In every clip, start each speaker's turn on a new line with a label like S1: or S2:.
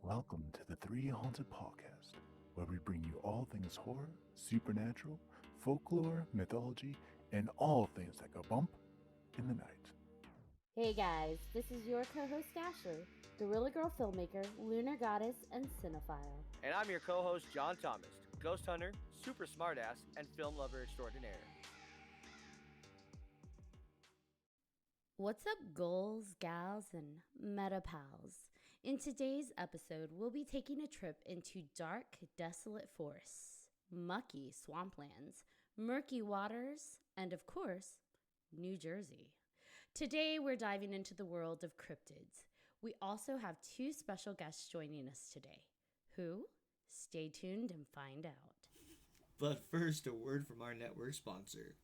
S1: Welcome to the 3Haunted podcast, where we bring you all things horror, supernatural, folklore, mythology, and all things that go bump in the night.
S2: Hey guys, this is your co-host Ashley, Gorilla Girl filmmaker, lunar goddess, and cinephile.
S3: And I'm your co-host John Thomas, ghost hunter, super smartass, and film lover extraordinaire.
S2: What's up, ghouls, gals, and meta pals? In today's episode, we'll be taking a trip into dark, desolate forests, mucky swamplands, murky waters, and of course, New Jersey. Today, we're diving into the world of cryptids. We also have two special guests joining us today. Who? Stay tuned and find out.
S4: But first, a word from our network sponsor.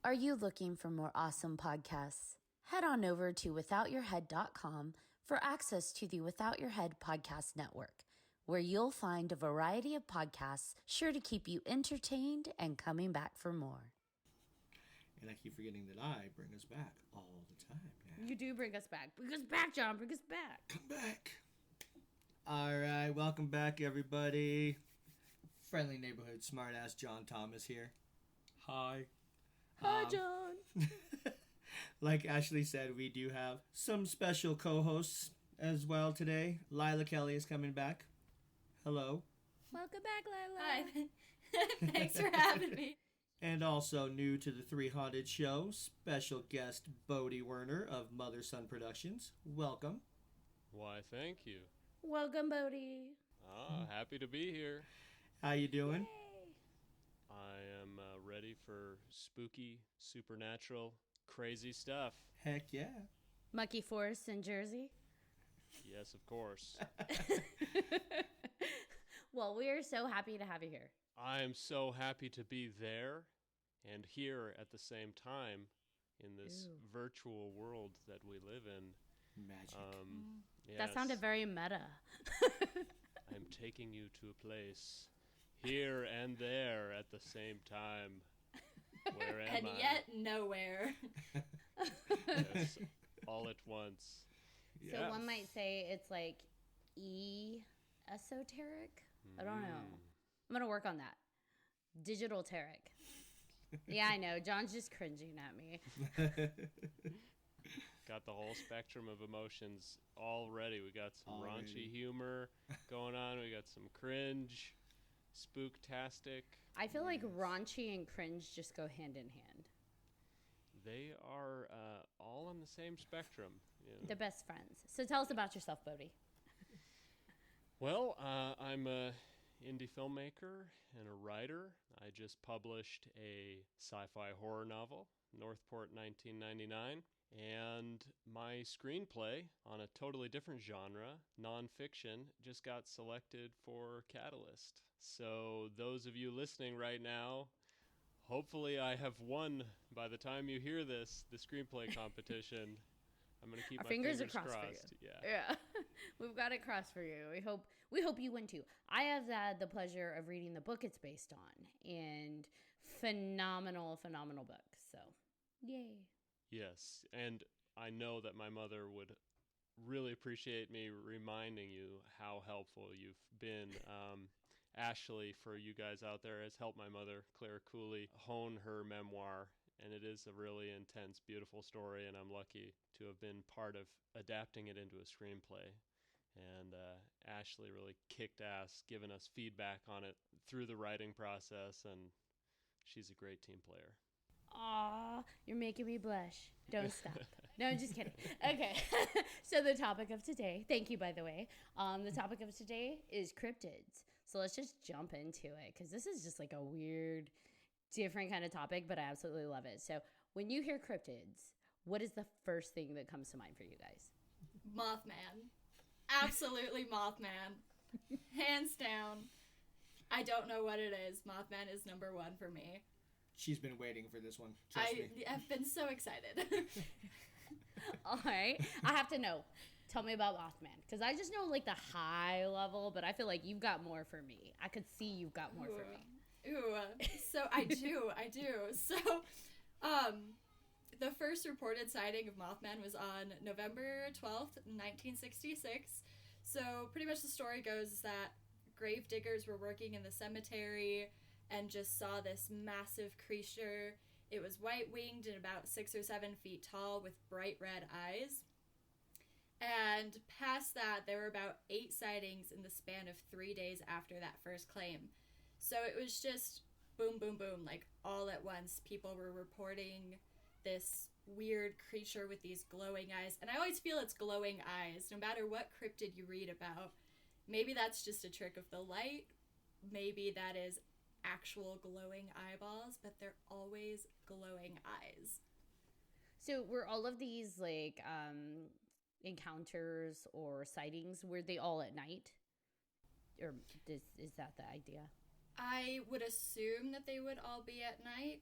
S2: Are you looking for more awesome podcasts? Head on over to withoutyourhead.com for access to the Without Your Head podcast network, where you'll find a variety of podcasts sure to keep you entertained and coming back for more.
S4: And I keep forgetting that I bring us back all the time now.
S2: You do bring us back. Bring us back, John. Bring us back.
S4: Come back. All right, welcome back, everybody. Friendly neighborhood smartass John Thomas here. Hi.
S2: Hi, John.
S4: Like Ashley said, we do have some special co-hosts as well today. Lila Kelley is coming back. Hello.
S2: Welcome back, Lila.
S5: Hi. Thanks for having me.
S4: And also new to the 3Haunted show, special guest Bodhi Werner of Mother Son Productions. Welcome.
S6: Why, thank you.
S2: Welcome, Bodhi.
S6: Happy to be here.
S4: How you doing?
S2: Yay.
S6: I am ready for spooky, supernatural, crazy stuff.
S4: Heck yeah.
S2: Mucky forests in Jersey.
S6: Yes, of course.
S2: Well, we are so happy to have you here.
S6: I am so happy to be there and here at the same time in this virtual world that we live in.
S4: Magic.
S2: That sounded very meta.
S6: I'm taking you to a place here and there at the same time. Where am I?
S5: And yet nowhere.
S6: Yes, all at once.
S2: So one might say it's like esoteric. I don't know. I'm going to work on that. Digital-teric. Yeah, I know. John's just cringing at me.
S6: Got the whole spectrum of emotions already. We got some raunchy humor going on. We got some cringe, spooktastic.
S2: I feel like raunchy and cringe just go hand in hand.
S6: They are all on the same spectrum. You know.
S2: They're best friends. So tell us about yourself, Bodhi.
S6: Well, I'm a indie filmmaker and a writer. I just published a sci-fi horror novel, NØRTH PØRT 1999, and my screenplay on a totally different genre, nonfiction, just got selected for Catalyst. So those of you listening right now, hopefully I have won by the time you hear this, the screenplay competition. I'm going to keep my fingers crossed
S2: for you. Yeah. We've got it crossed for you. We hope you win too. I have had the pleasure of reading the book it's based on, and phenomenal book. So, yay.
S6: Yes, and I know that my mother would really appreciate me reminding you how helpful you've been. Ashley, for you guys out there, has helped my mother, Claire Cooley, hone her memoir. And it is a really intense, beautiful story, and I'm lucky to have been part of adapting it into a screenplay. And Ashley really kicked ass, giving us feedback on it through the writing process, and she's a great team player.
S2: Aw, you're making me blush. Don't stop. No, I'm just kidding. Okay, so the topic of today, thank you, by the way. The topic of today is cryptids. So let's just jump into it, because this is just like a weird, different kind of topic, but I absolutely love it. So when you hear cryptids, what is the first thing that comes to mind for you guys?
S5: Mothman. Absolutely Mothman. Hands down. I don't know what it is. Mothman is number one for me.
S4: She's been waiting for this one. Trust me.
S5: I've been so excited.
S2: All right. I have to know. Tell me about Mothman. Because I just know like the high level, but I feel like you've got more for me. I could see you've got more for me.
S5: So I do. So, the first reported sighting of Mothman was on November 12th, 1966. So pretty much the story goes that grave diggers were working in the cemetery and just saw this massive creature. It was white-winged and about 6 or 7 feet tall with bright red eyes. And past that, there were about 8 sightings in the span of 3 days after that first claim. So it was just boom, boom, boom, like all at once. People were reporting this weird creature with these glowing eyes. And I always feel it's glowing eyes, no matter what cryptid you read about. Maybe that's just a trick of the light. Maybe that is actual glowing eyeballs, but they're always glowing eyes.
S2: So were all of these like encounters or sightings, were they all at night? Or is that the idea?
S5: I would assume that they would all be at night.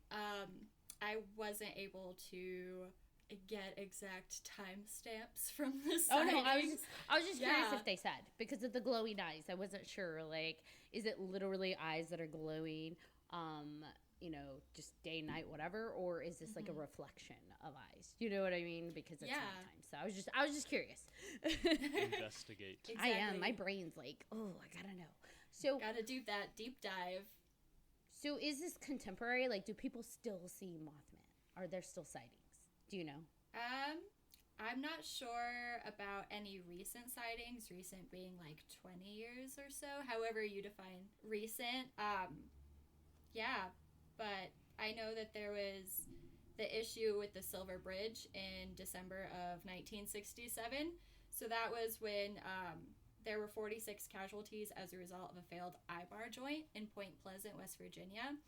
S5: I wasn't able to get exact timestamps from the sightings.
S2: Oh no, I was just curious if they said, because of the glowing eyes. I wasn't sure. Like, is it literally eyes that are glowing, just day, night, whatever, or is this like a reflection of eyes? You know what I mean? Because it's nighttime. So I was just curious.
S6: Investigate.
S5: Exactly.
S2: I am. My brain's like, oh, I gotta know. So
S5: gotta do that deep dive.
S2: So is this contemporary? Like, do people still see Mothman? Are there still sightings? Do you know?
S5: I'm not sure about any recent sightings, recent being like 20 years or so, however you define recent. Yeah, but I know that there was the issue with the Silver Bridge in December of 1967. So that was when there were 46 casualties as a result of a failed eye-bar joint in Point Pleasant, West Virginia.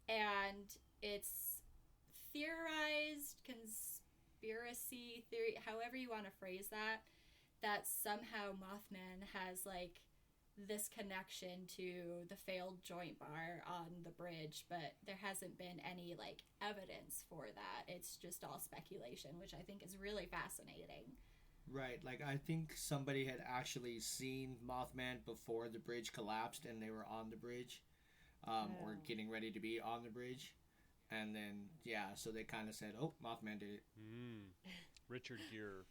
S5: And it's theorized, conspiracy theory, however you want to phrase that somehow Mothman has like this connection to the failed joint bar on the bridge, but there hasn't been any like evidence for that. It's just all speculation, which I think is really fascinating.
S4: Right, like I think somebody had actually seen Mothman before the bridge collapsed and they were on the bridge, or getting ready to be on the bridge. And then, so they kind of said, oh, Mothman did it.
S6: Richard Gere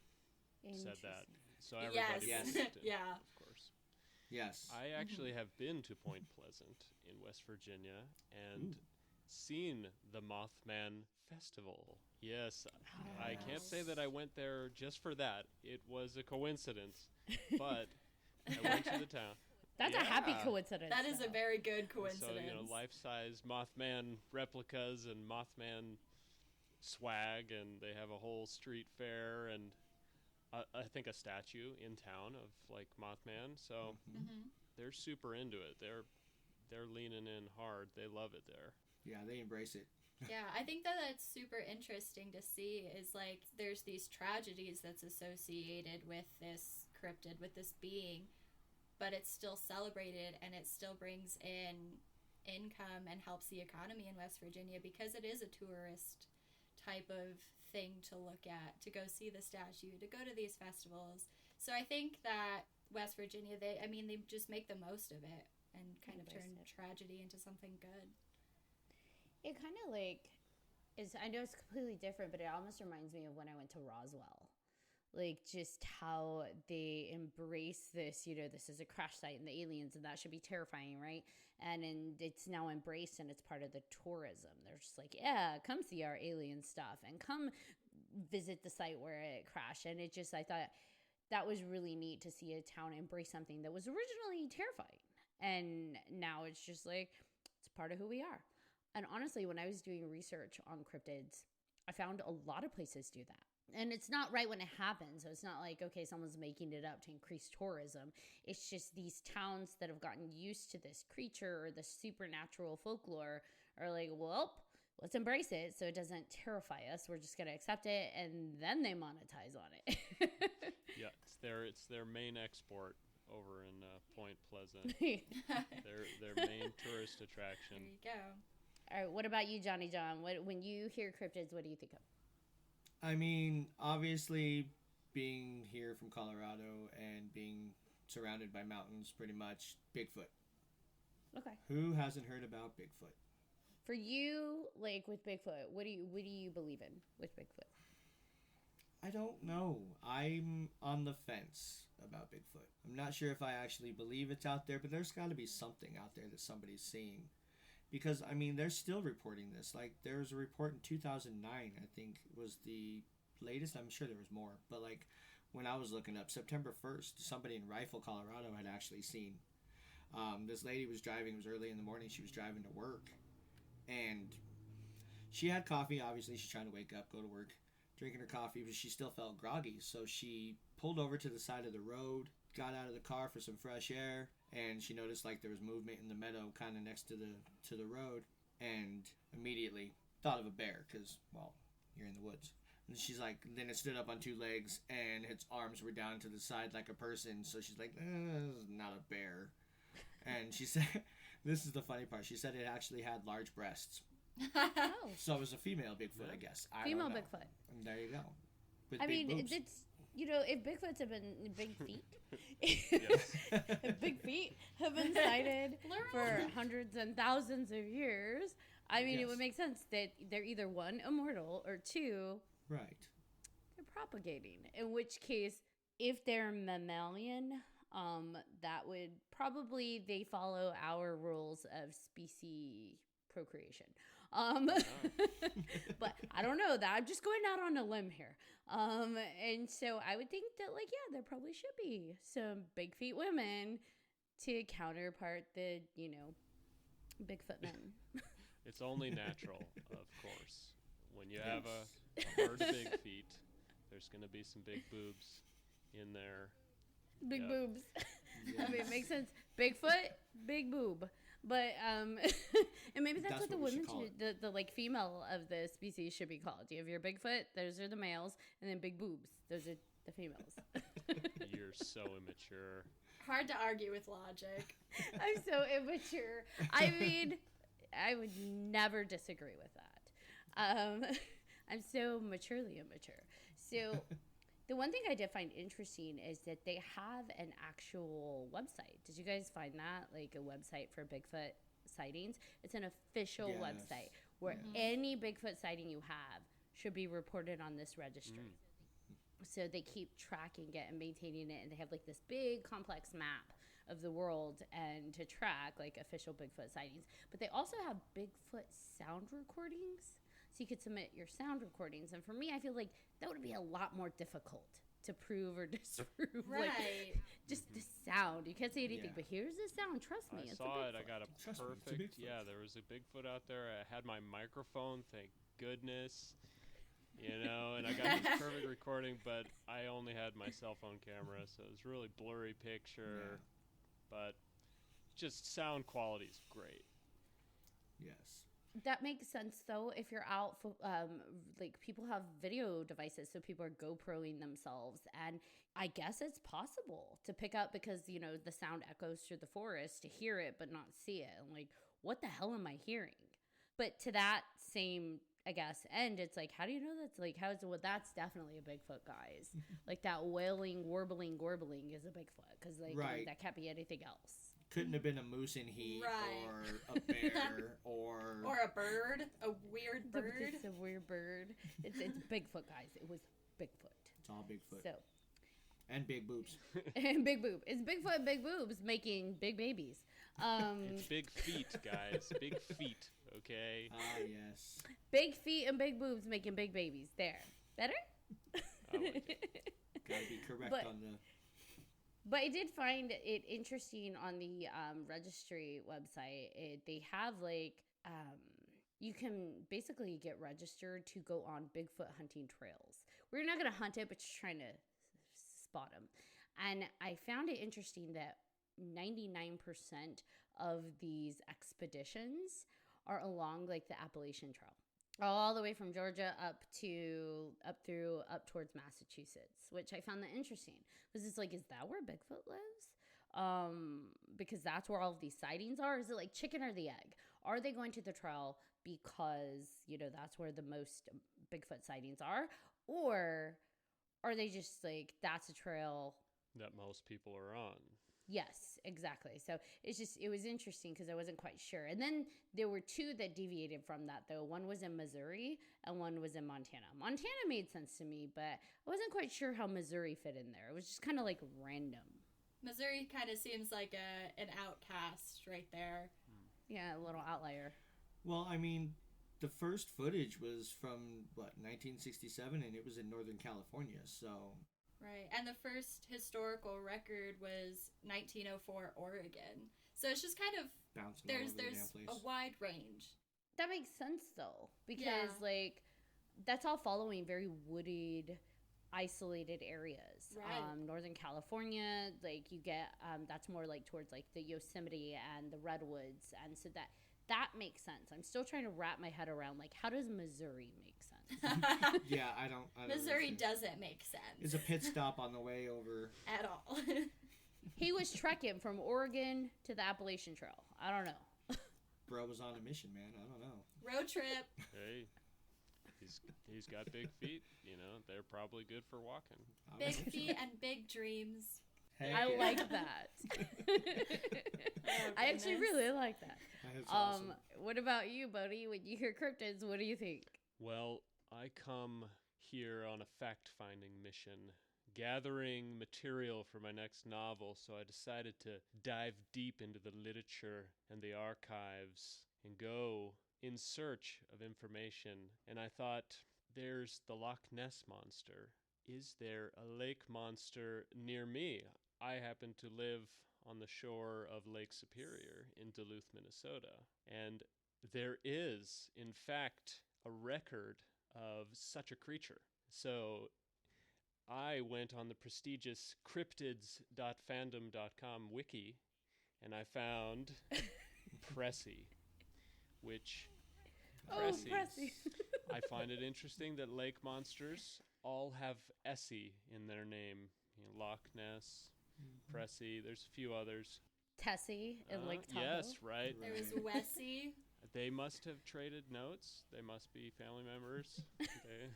S6: said that. So
S5: Yes.
S6: everybody believed it,
S5: Yeah.
S6: of course.
S4: Yes.
S6: I actually have been to Point Pleasant in West Virginia and seen the Mothman Festival. Yes, I can't say that I went there just for that. It was a coincidence, but I went to the town.
S2: That's a happy coincidence.
S5: That is a very good coincidence.
S6: So, life-size Mothman replicas and Mothman swag, and they have a whole street fair and I think a statue in town of like Mothman. So they're super into it. They're leaning in hard. They love it there.
S4: Yeah, they embrace it.
S5: Yeah, I think that that's super interesting to see is like there's these tragedies that's associated with this cryptid, with this being, but it's still celebrated and it still brings in income and helps the economy in West Virginia because it is a tourist type of thing to look at, to go see the statue, to go to these festivals. So I think that West Virginia, they just make the most of it and kind of turn tragedy into something good.
S2: It kind of like is, I know it's completely different, but it almost reminds me of when I went to Roswell. Like just how they embrace this, this is a crash site and the aliens, and that should be terrifying, right? And it's now embraced and it's part of the tourism. They're just like, yeah, come see our alien stuff and come visit the site where it crashed. And it just, I thought that was really neat to see a town embrace something that was originally terrifying. And now it's just like, it's part of who we are. And honestly, when I was doing research on cryptids, I found a lot of places do that. And it's not right when it happens. So it's not like, okay, someone's making it up to increase tourism. It's just these towns that have gotten used to this creature or the supernatural folklore are like, well, let's embrace it so it doesn't terrify us. We're just going to accept it. And then they monetize on it.
S6: Yeah, it's their main export over in Point Pleasant. their main tourist attraction.
S5: There you go.
S2: All right, what about you, Johnny John? When you hear cryptids, what do you think of?
S4: I mean, obviously, being here from Colorado and being surrounded by mountains, pretty much, Bigfoot.
S2: Okay.
S4: Who hasn't heard about Bigfoot?
S2: For you, like with Bigfoot, what do you believe in with Bigfoot?
S4: I don't know. I'm on the fence about Bigfoot. I'm not sure if I actually believe it's out there, but there's got to be something out there that somebody's seeing. Because, I mean, they're still reporting this. Like, there was a report in 2009, I think, was the latest. I'm sure there was more. But, like, when I was looking up, September 1st, somebody in Rifle, Colorado had actually seen. This lady was driving. It was early in the morning. She was driving to work. And she had coffee. Obviously, she's trying to wake up, go to work, drinking her coffee, but she still felt groggy. So she pulled over to the side of the road, got out of the car for some fresh air, and she noticed like there was movement in the meadow kind of next to the road, and immediately thought of a bear because, well, you're in the woods. And she's like, then it stood up on two legs and its arms were down to the side like a person. So she's like, this is not a bear. And she said, this is the funny part. She said it actually had large breasts.
S2: Oh.
S4: So it was a female Bigfoot, I guess.
S2: Female
S4: don't know.
S2: Bigfoot.
S4: And there you go. With
S2: I
S4: big
S2: mean,
S4: boobs.
S2: it's, if Bigfoots have been big feet, if big feet have been sighted for hundreds and thousands of years, I mean, it would make sense that they're either one, immortal, or two,
S4: right,
S2: they're propagating. In which case, if they're mammalian, that would probably, they follow our rules of species procreation. But I don't know that. I'm just going out on a limb here. And so I would think that, like, yeah, there probably should be some big feet women to counterpart the, Bigfoot men.
S6: It's only natural, of course. When you have a herd of big feet, there's going to be some big boobs in there.
S2: Big boobs. I mean, it makes sense. Bigfoot, big boob. But and maybe that's what the women should, the like female of the species should be called. You have your Bigfoot, those are the males, and then big boobs, those are the females.
S6: You're so immature.
S5: Hard to argue with logic.
S2: I'm so immature. I mean, I would never disagree with that. I'm so maturely immature. So the one thing I did find interesting is that they have an actual website. Did you guys find that? Like a website for Bigfoot sightings? It's an official website where any Bigfoot sighting you have should be reported on this registry. So they keep tracking it and maintaining it, and they have like this big complex map of the world and to track like official Bigfoot sightings. But they also have Bigfoot sound recordings. So you could submit your sound recordings. And for me, I feel like that would be a lot more difficult to prove or disprove.
S5: Right.
S2: Like, just the sound. You can't say anything, but here's the sound. Trust me.
S6: I
S2: It's
S6: saw
S2: a
S6: it. I got a perfect. Yeah, there was a Bigfoot out there. I had my microphone, thank goodness. And I got this perfect recording, but I only had my cell phone camera, so it was really blurry picture. But just sound quality is great.
S4: Yes.
S2: That makes sense, though, if you're out, like, people have video devices, so people are GoProing themselves, and I guess it's possible to pick up because, the sound echoes through the forest, to hear it but not see it, and, like, what the hell am I hearing? But to that same, I guess, end, it's like, how do you know that's, like, that's definitely a Bigfoot, guys. Like, that wailing, warbling, gorbling is a Bigfoot, because, like, that can't be anything else.
S4: Couldn't have been a moose in heat or a bear or
S5: a bird, a weird bird.
S2: It's a weird bird. It's Bigfoot, guys. It was Bigfoot.
S4: It's all Bigfoot.
S2: So,
S4: and big boobs.
S2: And big boob. It's Bigfoot and big boobs making big babies.
S6: It's big feet, guys. Big feet. Okay.
S4: Yes.
S2: Big feet and big boobs making big babies. There. Better?
S4: Gotta be correct on the.
S2: But I did find it interesting on the registry website. They have you can basically get registered to go on Bigfoot hunting trails. We're not going to hunt it, but just trying to spot them. And I found it interesting that 99% of these expeditions are along like the Appalachian Trail. All the way from Georgia up towards Massachusetts, which I found that interesting. Because it's like, is that where Bigfoot lives? Because that's where all of these sightings are. Is it like chicken or the egg? Are they going to the trail because, that's where the most Bigfoot sightings are? Or are they just like, that's a trail
S6: that most people are on?
S2: Yes, exactly. So it was interesting because I wasn't quite sure. And then there were two that deviated from that, though. One was in Missouri and one was in Montana. Montana made sense to me, but I wasn't quite sure how Missouri fit in there. It was just kind of like random.
S5: Missouri kind of seems like an outcast right there.
S2: Yeah, a little outlier.
S4: Well, I mean, the first footage was from, 1967, and it was in Northern California, so...
S5: Right, and the first historical record was 1904 Oregon. So it's just kind of...
S4: Bouncing
S5: there's
S4: all over the damn place.
S5: a wide range.
S2: That makes sense, though, because, that's all following very wooded, isolated areas.
S5: Right.
S2: Northern California, you get, that's more, towards, the Yosemite and the redwoods, and so that makes sense. I'm still trying to wrap my head around, how does Missouri make sense?
S4: Yeah, I don't
S5: Missouri
S4: understand.
S5: doesn't make sense.
S4: It's a pit stop on the way over.
S5: At all.
S2: He was trekking from Oregon to the Appalachian Trail. I don't know.
S4: Bro was on a mission, man. I don't know.
S5: Road trip.
S6: Hey, he's got big feet. They're probably good for walking.
S5: Big feet and big dreams.
S4: Heck
S2: I
S4: yeah.
S2: like that. I actually really like that.
S4: That's awesome.
S2: What about you, Bodhi? When you hear cryptids, what do you think?
S6: Well, I come here on a fact-finding mission, gathering material for my next novel, so I decided to dive deep into the literature and the archives and go in search of information. And I thought, there's the Loch Ness Monster. Is there a lake monster near me? I happen to live on the shore of Lake Superior in Duluth, Minnesota. And there is, in fact, a record of such a creature. So I went on the prestigious cryptids.fandom.com wiki, and I found Pressy, which Pressy. I find it interesting that lake monsters all have Essie in their name. Loch Ness, Pressy, there's a few others.
S2: Tessie in Lake Tahoe.
S6: Yes, right.
S5: There was Wessie.
S6: They must have traded notes. They must be family members. Okay.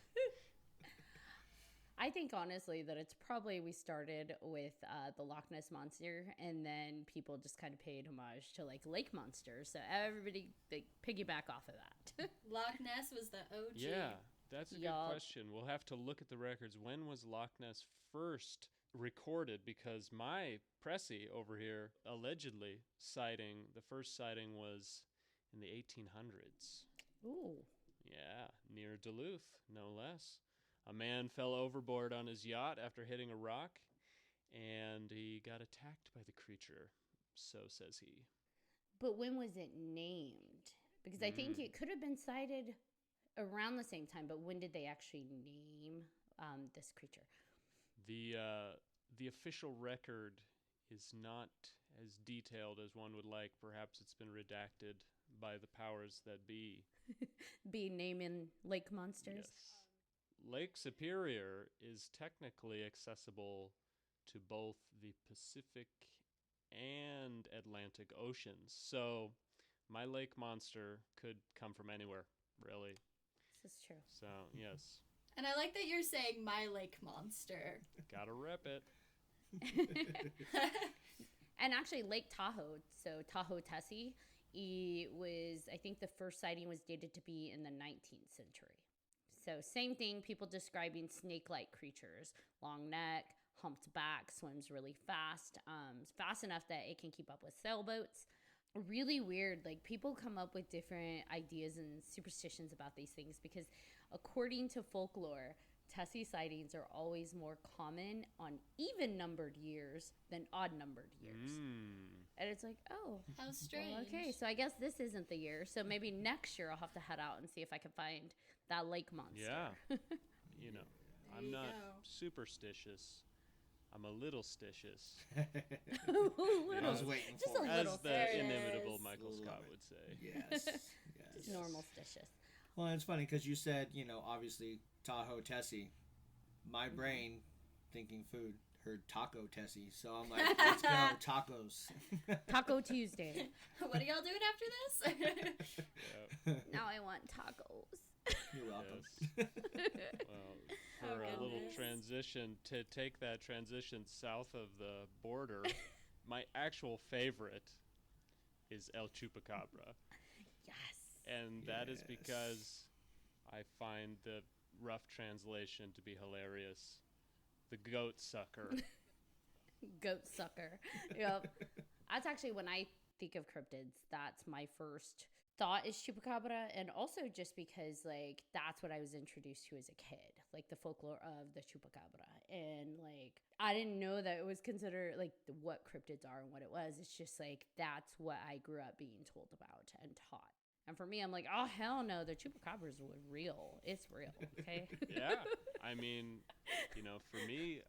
S2: I think honestly that it's probably we started with the Loch Ness Monster, and then people just kind of paid homage to lake monsters. So everybody piggyback off of that.
S5: Loch Ness was the OG.
S6: Yeah, that's a good
S2: Yup.
S6: question. We'll have to look at the records. When was Loch Ness first recorded? Because my Pressy over here allegedly the first sighting was in the 1800s.
S2: Ooh.
S6: Yeah, near Duluth, no less. A man fell overboard on his yacht after hitting a rock, and he got attacked by the creature, so says he.
S2: But when was it named? Because I think it could have been sighted around the same time, but when did they actually name this creature?
S6: The official record is not as detailed as one would like. Perhaps it's been redacted by the powers that be.
S2: Be naming lake monsters?
S6: Yes. Lake Superior is technically accessible to both the Pacific and Atlantic Oceans. So my lake monster could come from anywhere, really.
S2: This is true.
S6: So, yes.
S5: And I like that you're saying my lake monster.
S6: Gotta rep it.
S2: And actually, Lake Tahoe, so Tahoe Tessie, I think the first sighting was dated to be in the 19th century. So same thing, people describing snake-like creatures, long neck, humped back, swims really fast, fast enough that it can keep up with sailboats. Really weird, people come up with different ideas and superstitions about these things because according to folklore, Tessie sightings are always more common on even-numbered years than odd-numbered years. And it's
S5: how strange.
S2: well, okay, so I guess this isn't the year. So maybe next year I'll have to head out and see if I can find that lake monster.
S6: Yeah. I'm
S5: you
S6: not
S5: go.
S6: superstitious. I'm a little stitious.
S4: I was waiting
S2: Just
S4: for
S2: a
S4: it.
S6: As
S2: little
S6: the
S5: There it
S6: inimitable
S5: is.
S6: Michael
S4: Love
S6: Scott
S4: it.
S6: would say.
S4: Yes.
S2: Just
S4: Yes.
S2: normal stitious.
S4: Well, it's funny because you said, obviously Tahoe Tessie. My brain, thinking food, heard Taco Tessie. So I'm like, let's go, tacos.
S2: Taco Tuesday.
S5: What are y'all doing after this?
S6: Yeah.
S2: Now I want tacos.
S4: You're welcome.
S6: Yes. Well, for
S5: Oh,
S6: a little
S5: goodness.
S6: transition, to take that transition south of the border, my actual favorite is El Chupacabra.
S2: Yes.
S6: And that is
S4: Yes.
S6: because I find the rough translation to be hilarious. The goat sucker.
S2: Goat sucker. Yep. That's actually when I think of cryptids, that's my first thought is chupacabra, and also just because like that's what I was introduced to as a kid, like the folklore of the chupacabra, and like I didn't know that it was considered like what cryptids are and what it was. It's just like that's what I grew up being told about and taught. And for me, I'm like, oh hell no, the chupacabras were real. It's real, okay?
S6: Yeah. I mean, for me,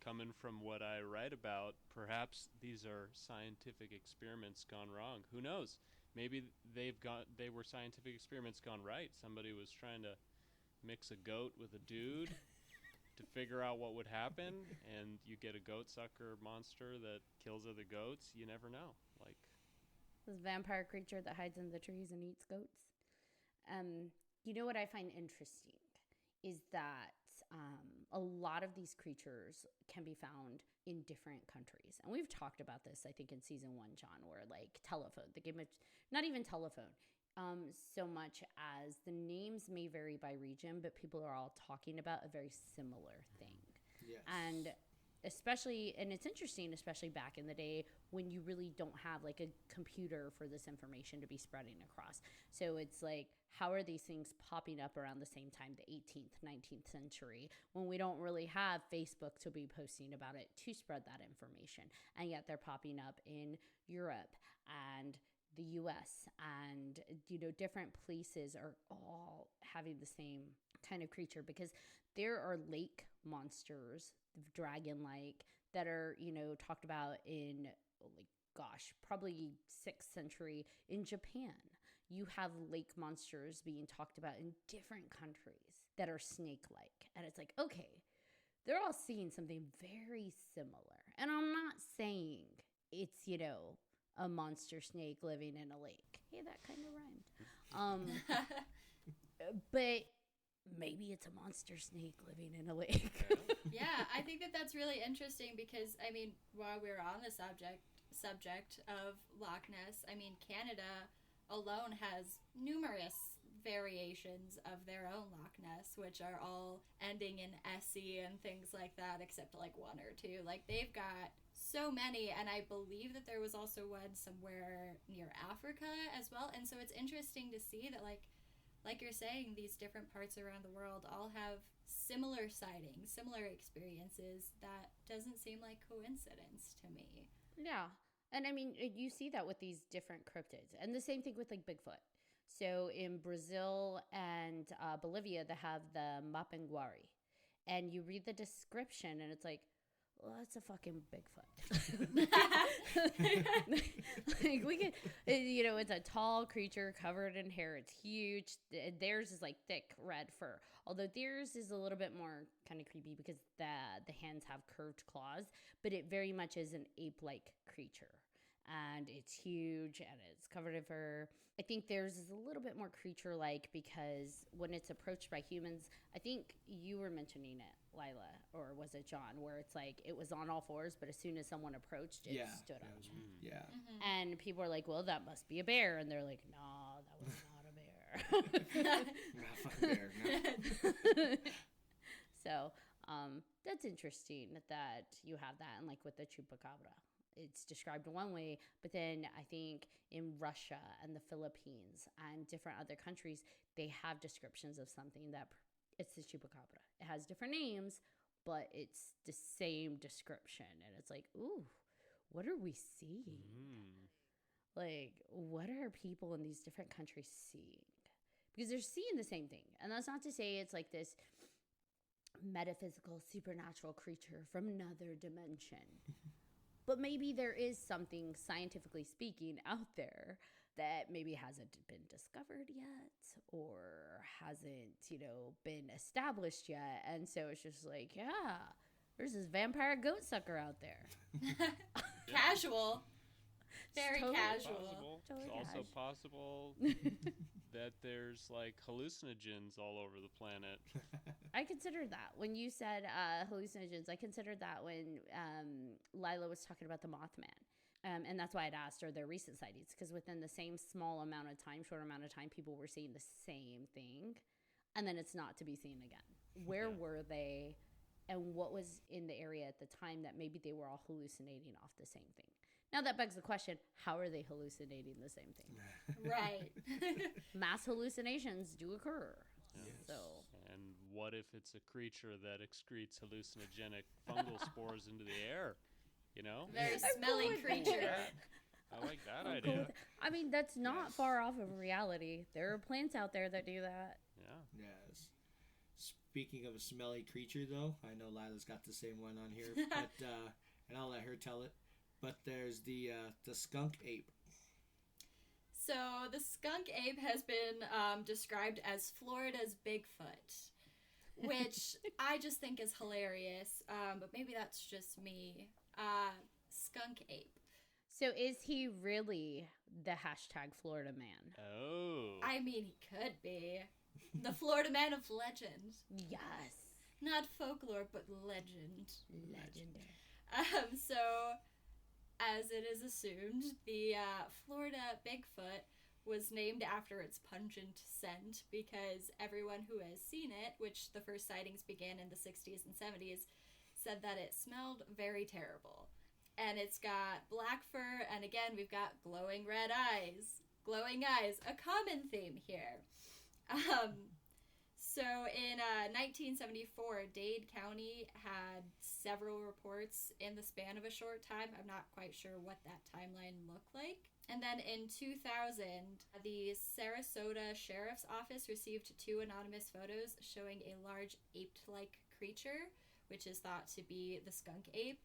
S6: coming from what I write about, perhaps these are scientific experiments gone wrong. Who knows? Maybe they were scientific experiments gone right. Somebody was trying to mix a goat with a dude to figure out what would happen, and you get a goat sucker monster that kills other goats. You never know. Like
S2: This vampire creature that hides in the trees and eats goats. You know what I find interesting is that a lot of these creatures can be found in different countries. And we've talked about this, I think, in season 1, John, where like telephone, the game of, not even telephone, so much as the names may vary by region, but people are all talking about a very similar thing.
S4: Yes.
S2: And especially, and it's interesting, especially back in the day when you really don't have like a computer for this information to be spreading across. So it's like, how are these things popping up around the same time, the 18th, 19th century, when we don't really have Facebook to be posting about it to spread that information? And yet they're popping up in Europe and the US, and different places are all having the same kind of creature, because there are lake monsters, dragon-like, that are talked about in probably 6th century in Japan. You have lake monsters being talked about in different countries that are snake-like, and it's like, okay, they're all seeing something very similar. And I'm not saying it's a monster snake living in a lake. Hey, that kind of rhymed. But maybe it's a monster snake living in a lake.
S5: Yeah, I think that that's really interesting because, I mean, while we're on the subject of Loch Ness, I mean, Canada alone has numerous variations of their own Loch Ness, which are all ending in "-y" and things like that, except like 1 or 2. Like, they've got so many, and I believe that there was also one somewhere near Africa as well. And so it's interesting to see that, like you're saying, these different parts around the world all have similar sightings, similar experiences. That doesn't seem like coincidence to me.
S2: Yeah. And I mean, you see that with these different cryptids. And the same thing with like Bigfoot. So in Brazil and Bolivia, they have the Mapinguari. And you read the description and it's like, well, that's a fucking Bigfoot. Like we could, it's a tall creature covered in hair. It's huge. Theirs is like thick red fur. Although theirs is a little bit more kind of creepy because the hands have curved claws, but it very much is an ape-like creature. And it's huge and it's covered in fur. I think theirs is a little bit more creature-like because when it's approached by humans, I think you were mentioning it, Lila, or was it John, where it's like it was on all fours, but as soon as someone approached, it stood up.
S4: Yeah.
S5: Mm-hmm.
S2: And people are like, well, that must be a bear. And they're like, no, that was not a bear.
S4: Not fucking bear, no.
S2: So that's interesting that you have that. And like with the chupacabra, it's described one way, but then I think in Russia and the Philippines and different other countries, they have descriptions of something that it's the chupacabra. It has different names, but it's the same description. And it's like, ooh, what are we seeing? Like, what are people in these different countries seeing? Because they're seeing the same thing. And that's not to say it's like this metaphysical, supernatural creature from another dimension. But maybe there is something, scientifically speaking, out there that maybe hasn't been discovered yet or hasn't, been established yet. And so it's just like, yeah, there's this vampire goat sucker out there.
S5: Casual. Very
S2: Totally
S5: casual.
S2: Totally
S6: It's also
S2: cash.
S6: possible that there's like hallucinogens all over the planet.
S2: I considered that when you said hallucinogens. I considered that when Lila was talking about the Mothman. And that's why I'd asked, are there recent sightings? Because within the same short amount of time, people were seeing the same thing. And then it's not to be seen again. Where were they? And what was in the area at the time that maybe they were all hallucinating off the same thing? Now that begs the question, how are they hallucinating the same thing?
S5: Right.
S2: Mass hallucinations do occur.
S6: Yes.
S2: So,
S6: and what if it's a creature that excretes hallucinogenic fungal spores into the air? You know?
S5: Very smelly creature.
S6: Yeah. I like that idea.
S2: I mean, that's not far off of reality. There are plants out there that do that.
S6: Yeah.
S4: Yes. Speaking of a smelly creature, though, I know Lila's got the same one on here, but and I'll let her tell it. But there's the skunk ape.
S5: So the skunk ape has been described as Florida's Bigfoot, which I just think is hilarious. But maybe that's just me. Skunk ape.
S2: So is he really the hashtag Florida man?
S6: Oh.
S5: I mean, he could be. The Florida man of legend.
S2: Yes.
S5: Not folklore, but legend.
S2: Legendary.
S5: So, as it is assumed, the Florida Bigfoot was named after its pungent scent because everyone who has seen it, which the first sightings began in the 60s and 70s, said that it smelled very terrible. And it's got black fur, and again, we've got glowing red eyes. Glowing eyes, a common theme here. So in 1974, Dade County had several reports in the span of a short time. I'm not quite sure what that timeline looked like. And then in 2000, the Sarasota Sheriff's Office received 2 anonymous photos showing a large ape-like creature, which is thought to be the skunk ape.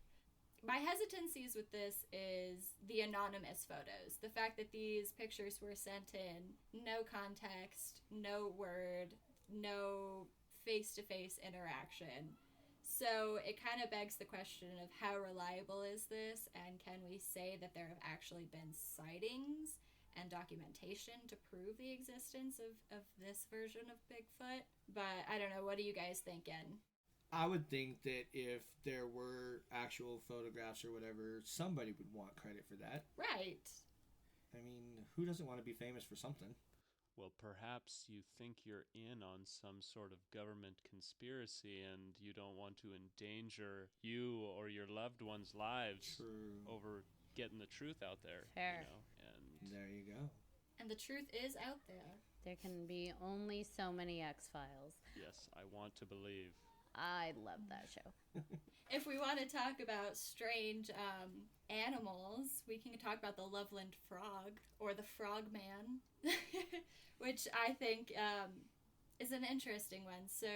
S5: My hesitancies with this is the anonymous photos. The fact that these pictures were sent in, no context, no word, no face-to-face interaction. So it kind of begs the question of how reliable is this, and can we say that there have actually been sightings and documentation to prove the existence of this version of Bigfoot? But I don't know, what are you guys thinking?
S4: I would think that if there were actual photographs or whatever, somebody would want credit for that.
S5: Right.
S4: I mean, who doesn't want to be famous for something?
S6: Well, perhaps you think you're in on some sort of government conspiracy and you don't want to endanger you or your loved ones' lives
S4: True.
S6: over getting the truth out there.
S2: Fair.
S6: You know? And
S4: There you go.
S5: And the truth is out there.
S2: There can be only so many X-Files.
S6: yes, I want to believe.
S2: I love that show.
S5: If we want to talk about strange animals, we can talk about the Loveland frog, or the frogman, which I think is an interesting one. So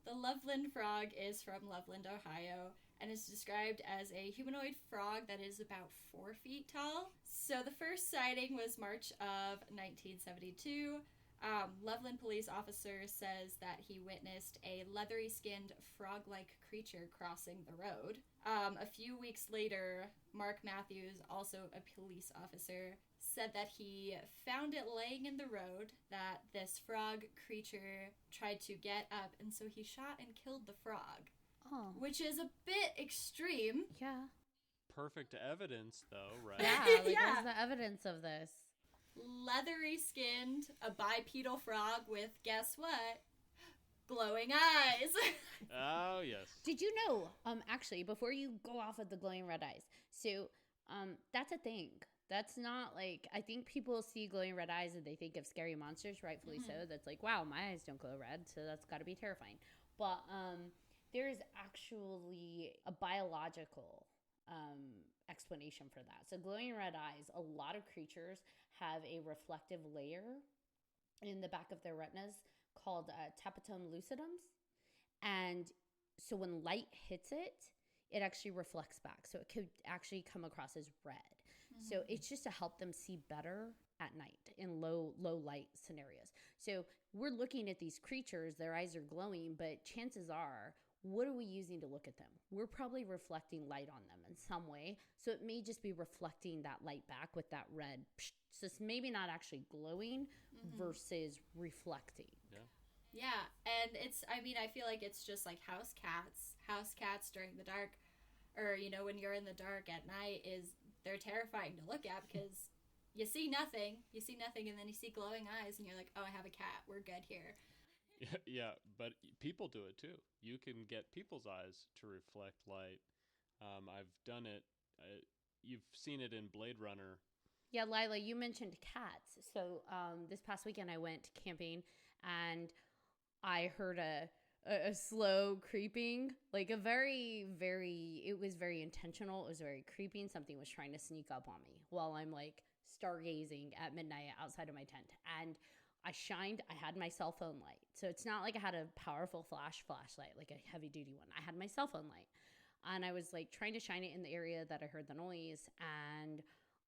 S5: the Loveland frog is from Loveland, Ohio, and is described as a humanoid frog that is about 4 feet tall. So the first sighting was March of 1972. Loveland police officer says that he witnessed a leathery-skinned frog-like creature crossing the road. A few weeks later, Mark Matthews, also a police officer, said that he found it laying in the road, that this frog creature tried to get up, and so he shot and killed the frog.
S2: Oh.
S5: Which is a bit extreme.
S2: Yeah.
S6: Perfect evidence, though, right?
S2: Yeah, like,
S5: Yeah.
S2: where's the evidence of this?
S5: Leathery skinned, a bipedal frog with, guess what? Glowing eyes.
S6: Oh, yes.
S2: Did you know, actually, before you go off of the glowing red eyes, so, that's a thing. That's not like, I think people see glowing red eyes and they think of scary monsters, rightfully so. That's like, wow, my eyes don't glow red, so that's got to be terrifying. But, there is actually a biological, explanation for that. So glowing red eyes, a lot of creatures have a reflective layer in the back of their retinas called tapetum lucidum, and so when light hits it, it actually reflects back, so it could actually come across as red. So it's just to help them see better at night in low light scenarios. So we're looking at these creatures, their eyes are glowing, but chances are, what are we using to look at them? We're probably reflecting light on them in some way. So it may just be reflecting that light back with that red. So it's maybe not actually glowing versus reflecting.
S5: Yeah, and it's, I mean, I feel like it's just like house cats during the dark or, you know, when you're in the dark at night they're terrifying to look at because you see nothing, and then you see glowing eyes, and you're like, oh, I have a cat. We're good here.
S6: Yeah, but people do it too. You can get people's eyes to reflect light. I've done it. You've seen it in Blade Runner.
S2: Yeah, Lila, you mentioned cats. So this past weekend I went camping and I heard a slow creeping, like a it was very intentional. It was very creeping. Something was trying to sneak up on me while I'm like stargazing at midnight outside of my tent. And I had my cell phone light. So it's not like I had a powerful flashlight, like a heavy duty one. I had my cell phone light. And I was like trying to shine it in the area that I heard the noise. And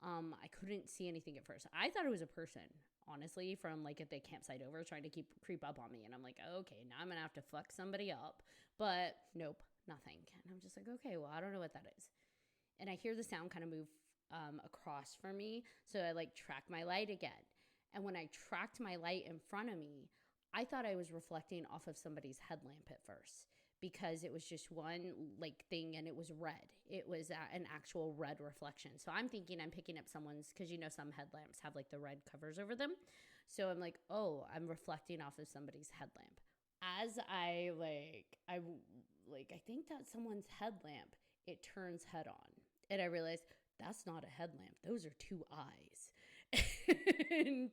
S2: I couldn't see anything at first. I thought it was a person, honestly, from like at the campsite over trying to creep up on me. And I'm like, okay, now I'm going to have to fuck somebody up. But nope, nothing. And I'm just like, okay, well, I don't know what that is. And I hear the sound kind of move across from me. So I like track my light again. And when I tracked my light in front of me, I thought I was reflecting off of somebody's headlamp at first, because it was just one like thing and it was red. It was an actual red reflection. So I'm thinking I'm picking up someone's, because you know some headlamps have like the red covers over them. So I'm like, oh, I'm reflecting off of somebody's headlamp. As I think that's someone's headlamp, it turns head on. And I realize that's not a headlamp. Those are two eyes. And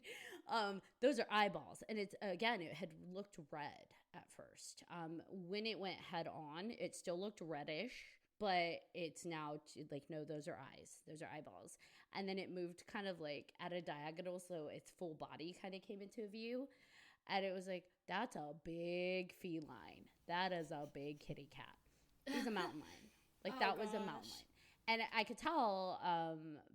S2: those are eyeballs. And it had looked red at first. When it went head on, it still looked reddish, but it's now like, no, those are eyes. Those are eyeballs. And then it moved kind of like at a diagonal, so its full body kind of came into view. And it was like, that's a big feline. That is a big kitty cat. It's a mountain lion. Like that was a mountain lion. And I could tell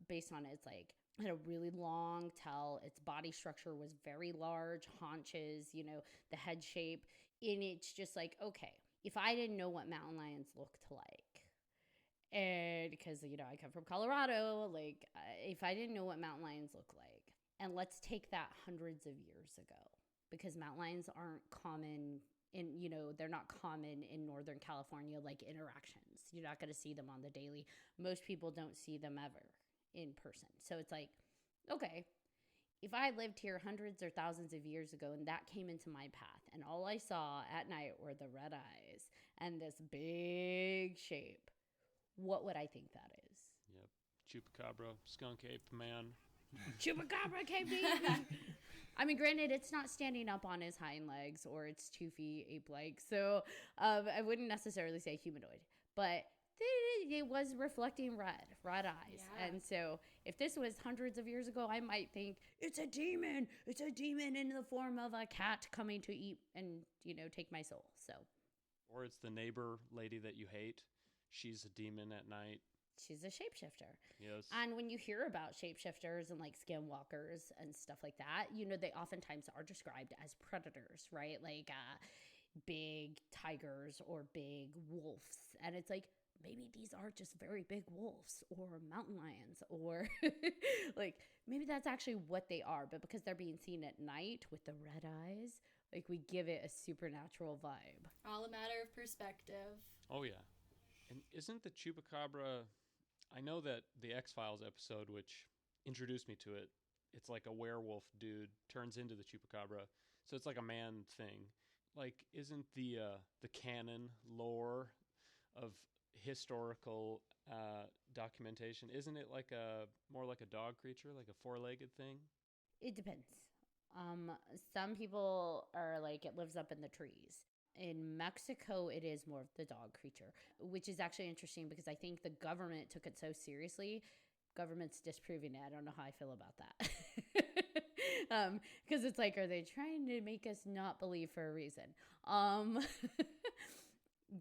S2: based on its like, had a really long tail. Its body structure was very large, haunches, you know, the head shape. And it's just like, okay, if I didn't know what mountain lions looked like, and because, you know, I come from Colorado, like if I didn't know what mountain lions look like, and let's take that hundreds of years ago, because mountain lions aren't common in, you know, they're not common in Northern California, like interactions. You're not going to see them on the daily. Most people don't see them ever in person. So it's like, okay, if I lived here hundreds or thousands of years ago and that came into my path and all I saw at night were the red eyes and this big shape, what would I think that is?
S6: Yep. Chupacabra, skunk ape man.
S2: Chupacabra came to eat me. I mean, granted, it's not standing up on his hind legs or its 2 feet ape-like. So I wouldn't necessarily say humanoid, but it was reflecting red eyes. Yeah. And so if this was hundreds of years ago, I might think it's a demon. It's a demon in the form of a cat coming to eat and, you know, take my soul. So,
S6: or it's the neighbor lady that you hate. She's a demon at night.
S2: She's a shapeshifter.
S6: Yes.
S2: And when you hear about shapeshifters and like skinwalkers and stuff like that, you know, they oftentimes are described as predators, right? Like big tigers or big wolves. And it's like, maybe these are just very big wolves or mountain lions, or like maybe that's actually what they are. But because they're being seen at night with the red eyes, like we give it a supernatural vibe.
S5: All a matter of perspective.
S6: Oh, yeah. And isn't the Chupacabra, I know that the X-Files episode, which introduced me to it, it's like a werewolf dude turns into the Chupacabra. So it's like a man thing. Like, isn't the canon lore of historical documentation, isn't it like more like a dog creature, like a four-legged thing?
S2: It depends. Some people are like, it lives up in the trees. In Mexico, it is more of the dog creature, which is actually interesting because I think the government took it so seriously. Government's disproving it. I don't know how I feel about that. Because it's like, are they trying to make us not believe for a reason?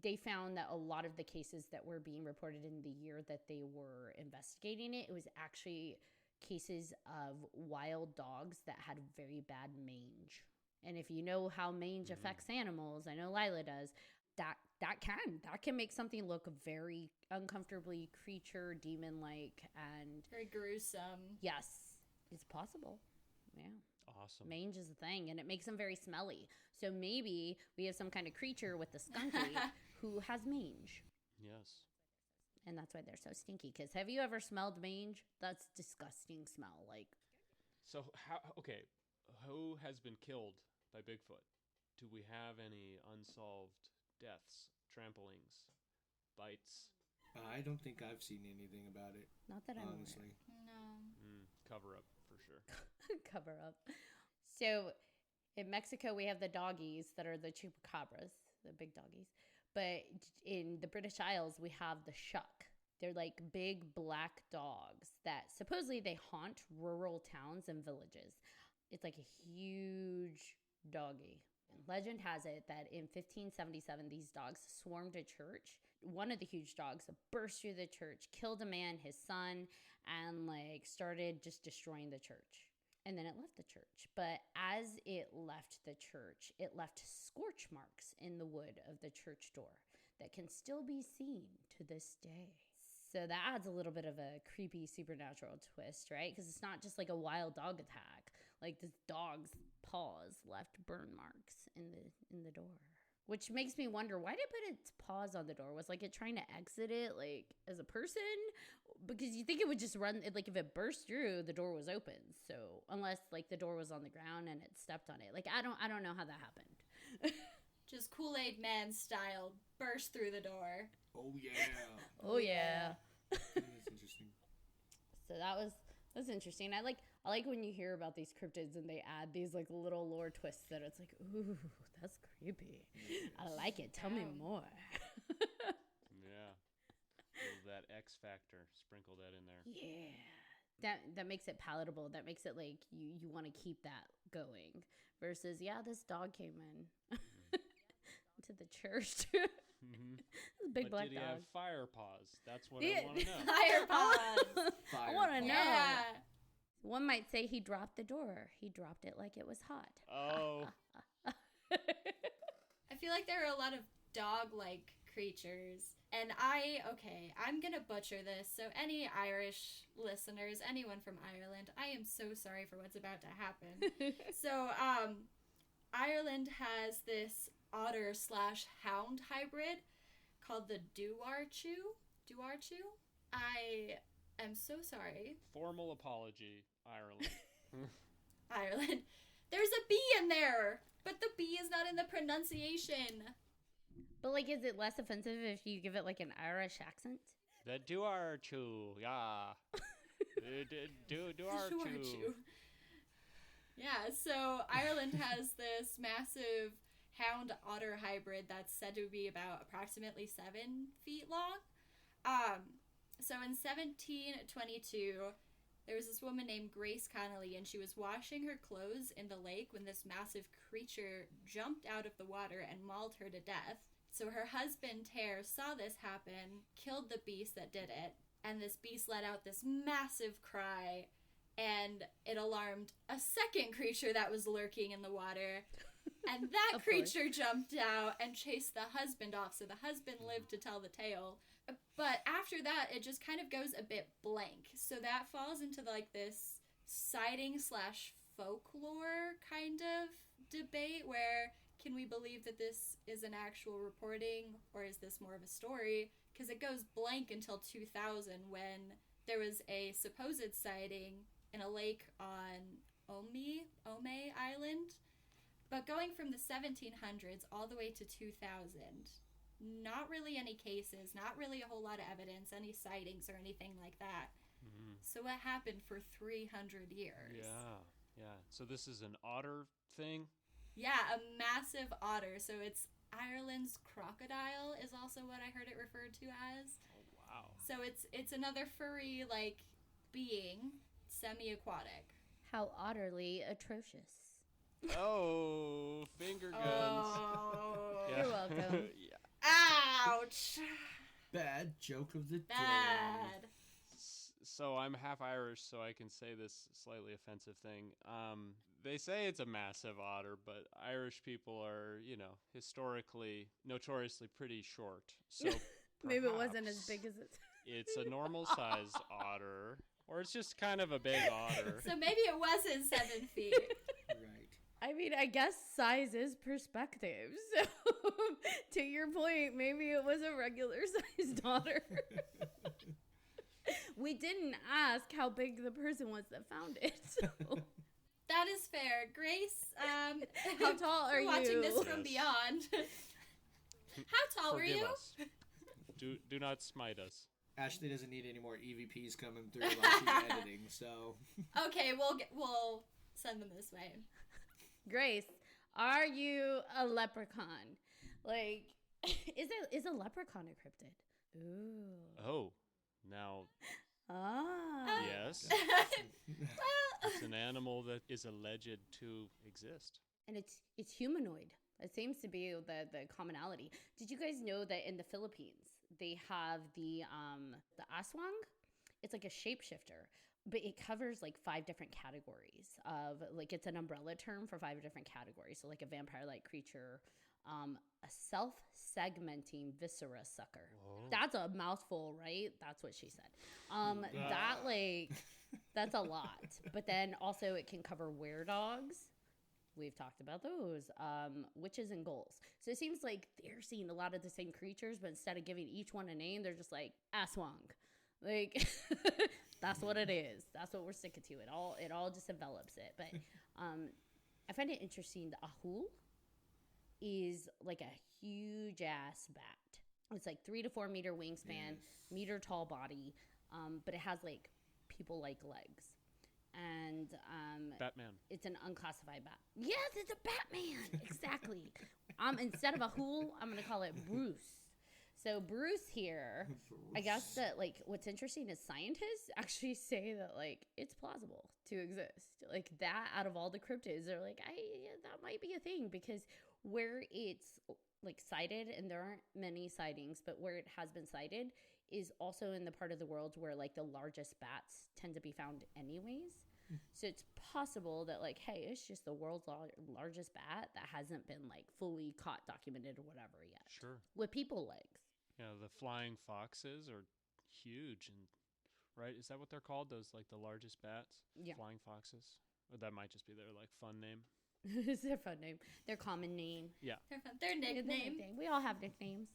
S2: They found that a lot of the cases that were being reported in the year that they were investigating it, it was actually cases of wild dogs that had very bad mange. And if you know how mange affects animals, I know Lila does, that can make something look very uncomfortably creature, demon-like, and
S5: very gruesome.
S2: Yes, it's possible. Yeah.
S6: Awesome.
S2: Mange is a thing, and it makes them very smelly. So maybe we have some kind of creature with the skunky who has mange.
S6: Yes.
S2: And that's why they're so stinky. Because have you ever smelled mange? That's disgusting smell. Like,
S6: So who has been killed by Bigfoot? Do we have any unsolved deaths, tramplings, bites?
S4: I don't think I've seen anything about it,
S2: not that I'm
S4: honestly.
S5: No.
S6: Cover up for sure.
S2: cover up. So in Mexico, we have the doggies that are the chupacabras, the big doggies. But in the British Isles, we have the shuck. They're like big black dogs that supposedly they haunt rural towns and villages. It's like a huge doggy. And legend has it that in 1577, these dogs swarmed a church. One of the huge dogs burst through the church, killed a man, his son, and like started just destroying the church. And then it left the church. But as it left the church, it left scorch marks in the wood of the church door that can still be seen to this day. So that adds a little bit of a creepy supernatural twist, right? Because it's not just like a wild dog attack. Like this dog's paws left burn marks in the door. Which makes me wonder, why did it put its paws on the door? Was like it trying to exit it like as a person? Because you think it would just run, like if it burst through, the door was open. So unless like the door was on the ground and it stepped on it. Like I don't know how that happened.
S5: Just Kool-Aid Man style, burst through the door.
S4: Oh yeah.
S2: Oh yeah.
S4: That's interesting.
S2: So that's interesting. I like when you hear about these cryptids and they add these like little lore twists that it's like, ooh, that's creepy.
S4: Yes.
S2: I like it. Tell me more.
S6: Yeah. That X factor. Sprinkle that in there.
S2: Yeah. That makes it palatable. That makes it like you want to keep that going. Versus, yeah, this dog came in to the church. Big
S6: but
S2: black
S6: did he
S2: dog.
S6: have fire paws? That's what I want to know.
S5: Fire paws.
S2: I want to know.
S5: Yeah.
S2: One might say he dropped the door. He dropped it like it was hot.
S6: Oh.
S5: I feel like there are a lot of dog-like creatures. And I'm gonna butcher this, so any Irish listeners, anyone from Ireland, I am so sorry for what's about to happen. So, Ireland has this otter/hound hybrid called the Duarchu. I am so sorry.
S6: Formal apology, Ireland.
S5: Ireland. There's a B in there, but the B is not in the pronunciation.
S2: But, like, is it less offensive if you give it, like, an Irish accent?
S6: The Duarchu, yeah. Duarchu.
S5: Yeah, so Ireland has this massive hound otter hybrid that's said to be about approximately 7 feet long. So in 1722, there was this woman named Grace Connolly, and she was washing her clothes in the lake when this massive creature jumped out of the water and mauled her to death. So her husband, Tare, saw this happen, killed the beast that did it, and this beast let out this massive cry, and it alarmed a second creature that was lurking in the water. And that creature jumped out and chased the husband off, so the husband lived to tell the tale. But after that, it just kind of goes a bit blank. So that falls into like this sighting/folklore kind of debate where can we believe that this is an actual reporting or is this more of a story? Because it goes blank until 2000 when there was a supposed sighting in a lake on Ome Island. But going from the 1700s all the way to 2000, not really any cases, not really a whole lot of evidence, any sightings or anything like that. Mm-hmm. So what happened for 300 years?
S6: Yeah. So this is an otter thing?
S5: Yeah, a massive otter. So it's Ireland's crocodile is also what I heard it referred to as.
S6: Oh, wow.
S5: So it's another furry, like, being, semi-aquatic.
S2: How utterly atrocious.
S6: Oh, finger guns.
S5: Oh.
S6: Yeah.
S2: You're welcome.
S6: Yeah.
S5: Ouch.
S4: Bad joke of the day.
S5: Bad.
S6: So I'm half Irish, so I can say this slightly offensive thing. They say it's a massive otter, but Irish people are, historically, notoriously pretty short. So
S2: maybe it wasn't as big as it.
S6: It's a normal size otter, or it's just kind of a big otter.
S5: So maybe it wasn't 7 feet.
S4: Right.
S2: I mean, I guess size is perspective. So, to your point, maybe it was a regular sized otter. We didn't ask how big the person was that found it. So.
S5: That is fair. Grace,
S2: how tall are you?
S5: Watching this from
S6: Yes.
S5: beyond. How tall were
S6: Forgive
S5: you?
S6: us. Do not smite us.
S4: Ashley doesn't need any more EVPs coming through while she's editing, so...
S5: Okay, we'll send them this way.
S2: Grace, are you a leprechaun? Like, is a leprechaun a cryptid? Ooh.
S6: Oh, now,
S2: Ah.
S6: yes. It's an animal that is alleged to exist.
S2: And it's humanoid. It seems to be the commonality. Did you guys know that in the Philippines they have the aswang? It's like a shapeshifter, but it covers like 5 different categories of like it's an umbrella term for 5 different categories. So like a vampire-like creature, a self-segmenting viscera sucker.
S6: Whoa.
S2: That's a mouthful, right? That's what she said. That like that's a lot. But then also it can cover weredogs. We've talked about those. Witches and ghouls. So it seems like they're seeing a lot of the same creatures, but instead of giving each one a name, they're just like aswang. Like that's what it is. That's what we're sticking to. It all just envelops it. But I find it interesting. The ahul is like a huge ass bat. It's like 3 to 4 meter wingspan, meter tall body, but it has like people like legs. And
S6: Batman.
S2: it's an unclassified bat. Yes, it's a Batman. Exactly. Instead of a hool, I'm gonna call it Bruce. So Bruce here, I guess that like what's interesting is scientists actually say that like it's plausible to exist. Like that out of all the cryptids, they're like, that might be a thing because where it's like sighted, and there aren't many sightings, but where it has been sighted is also in the part of the world where like the largest bats tend to be found anyways. So it's possible that like, hey, it's just the world's largest bat that hasn't been like fully caught, documented, or whatever yet.
S6: Sure.
S2: With people legs.
S6: Yeah, the flying foxes are huge, and right? Is that what they're called? Those like the largest bats?
S2: Yeah.
S6: Flying foxes? Or that might just be their like fun name.
S2: It's their fun name. Their common name.
S6: Yeah.
S5: Their
S2: Yeah, their
S5: nickname.
S2: We all have nicknames.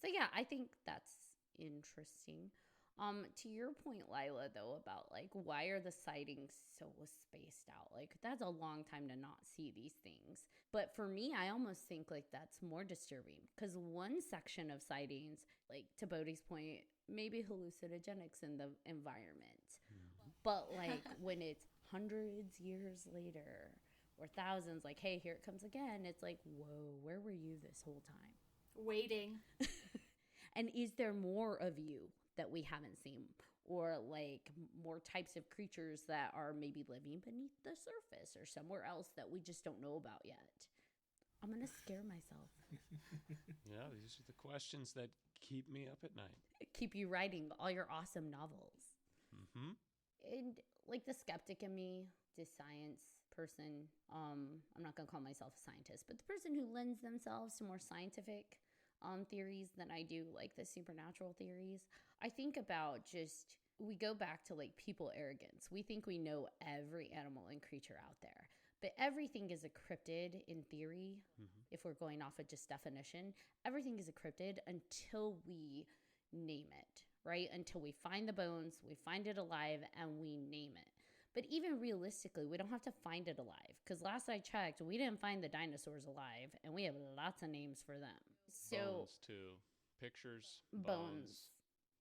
S2: So yeah, I think that's interesting. To your point, Lila, though, about like why are the sightings so spaced out? Like that's a long time to not see these things. But for me, I almost think like that's more disturbing because one section of sightings, like to Bodhi's point, maybe hallucinogenics in the environment. But like when it's hundreds years later or thousands, like, hey, here it comes again. It's like, whoa, where were you this whole time?
S5: Waiting.
S2: And is there more of you that we haven't seen? Or like more types of creatures that are maybe living beneath the surface or somewhere else that we just don't know about yet? I'm going to scare myself.
S6: Yeah, these are the questions that keep me up at night.
S2: Keep you writing all your awesome novels.
S6: Mm-hmm.
S2: And like the skeptic in me, the science person, I'm not going to call myself a scientist, but the person who lends themselves to more scientific theories than I do like the supernatural theories. I think about we go back to like people arrogance. We think we know every animal and creature out there, but everything is a cryptid in theory. If we're going off of just definition, everything is a cryptid until we name it, right? Until we find the bones, we find it alive, and we name it. But even realistically, we don't have to find it alive because last I checked, we didn't find the dinosaurs alive, and we have lots of names for them. So
S6: Bones, too. Pictures,
S2: bones.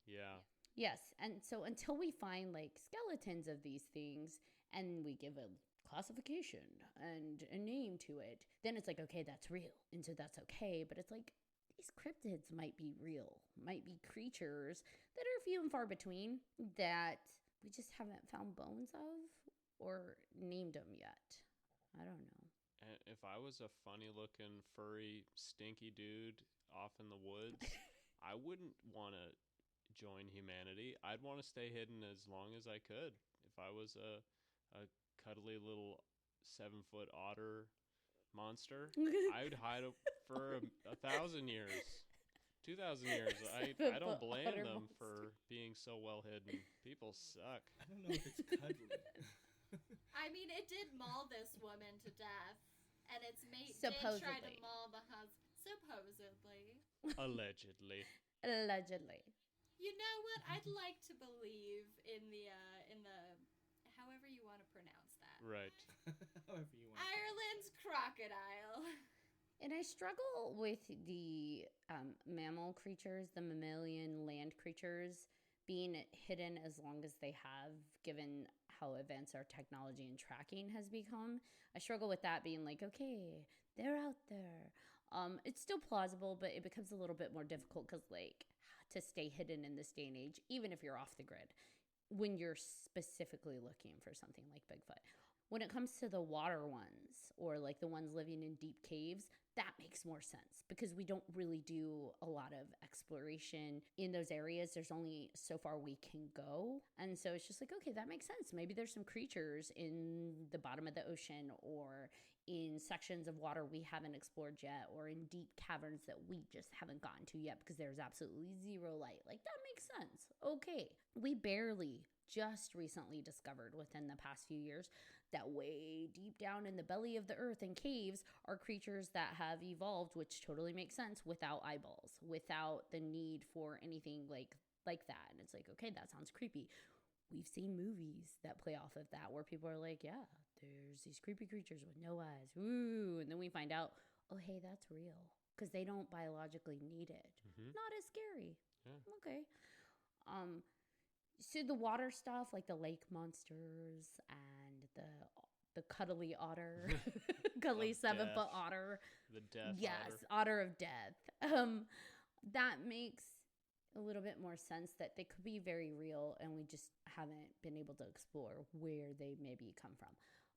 S6: Yeah.
S2: Yes, and so until we find like skeletons of these things and we give a classification and a name to it, then it's like, okay, that's real. And so that's okay. But it's like these cryptids might be real, might be creatures that are few and far between that we just haven't found bones of or named them yet. I don't know.
S6: And if I was a funny looking, furry, stinky dude off in the woods, I wouldn't want to join humanity. I'd want to stay hidden as long as I could. If I was a cuddly little 7-foot otter monster, I would hide for 1,000 years, 2,000 years. I don't blame them for being so well hidden. People suck.
S4: I don't know if it's cuddly.
S5: I mean, it did maul this woman to death, and its mate did try to
S2: Supposedly.
S5: maul the husband. Supposedly.
S6: Allegedly.
S2: Allegedly.
S5: You know what? I'd like to believe in the however you want to pronounce that.
S6: Right.
S4: However you want.
S5: Ireland's crocodile.
S2: And I struggle with the mammal creatures, the mammalian land creatures, being hidden as long as they have, given how advanced our technology and tracking has become. I struggle with that being like, okay, they're out there. It's still plausible, but it becomes a little bit more difficult because, like, to stay hidden in this day and age, even if you're off the grid, when you're specifically looking for something like Bigfoot. When it comes to the water ones, or like the ones living in deep caves, that makes more sense because we don't really do a lot of exploration in those areas. There's only so far we can go. And so it's just like, okay, that makes sense. Maybe there's some creatures in the bottom of the ocean or in sections of water we haven't explored yet, or in deep caverns that we just haven't gotten to yet because there's absolutely zero light. Like, that makes sense. Okay. We barely just recently discovered within the past few years that way deep down in the belly of the earth in caves are creatures that have evolved, which totally makes sense, without eyeballs, without the need for anything like that. And it's like, okay, that sounds creepy. We've seen movies that play off of that where people are like, yeah, there's these creepy creatures with no eyes. Ooh. And then we find out, oh, hey, that's real because they don't biologically need it. Not as scary.
S6: Yeah.
S2: Okay. So the water stuff, like the lake monsters and the cuddly otter, cuddly
S6: Of
S2: 7-foot
S6: death.
S2: otter.
S6: The death
S2: Yes,
S6: otter.
S2: otter of death. That makes a little bit more sense that they could be very real, and we just haven't been able to explore where they maybe come from.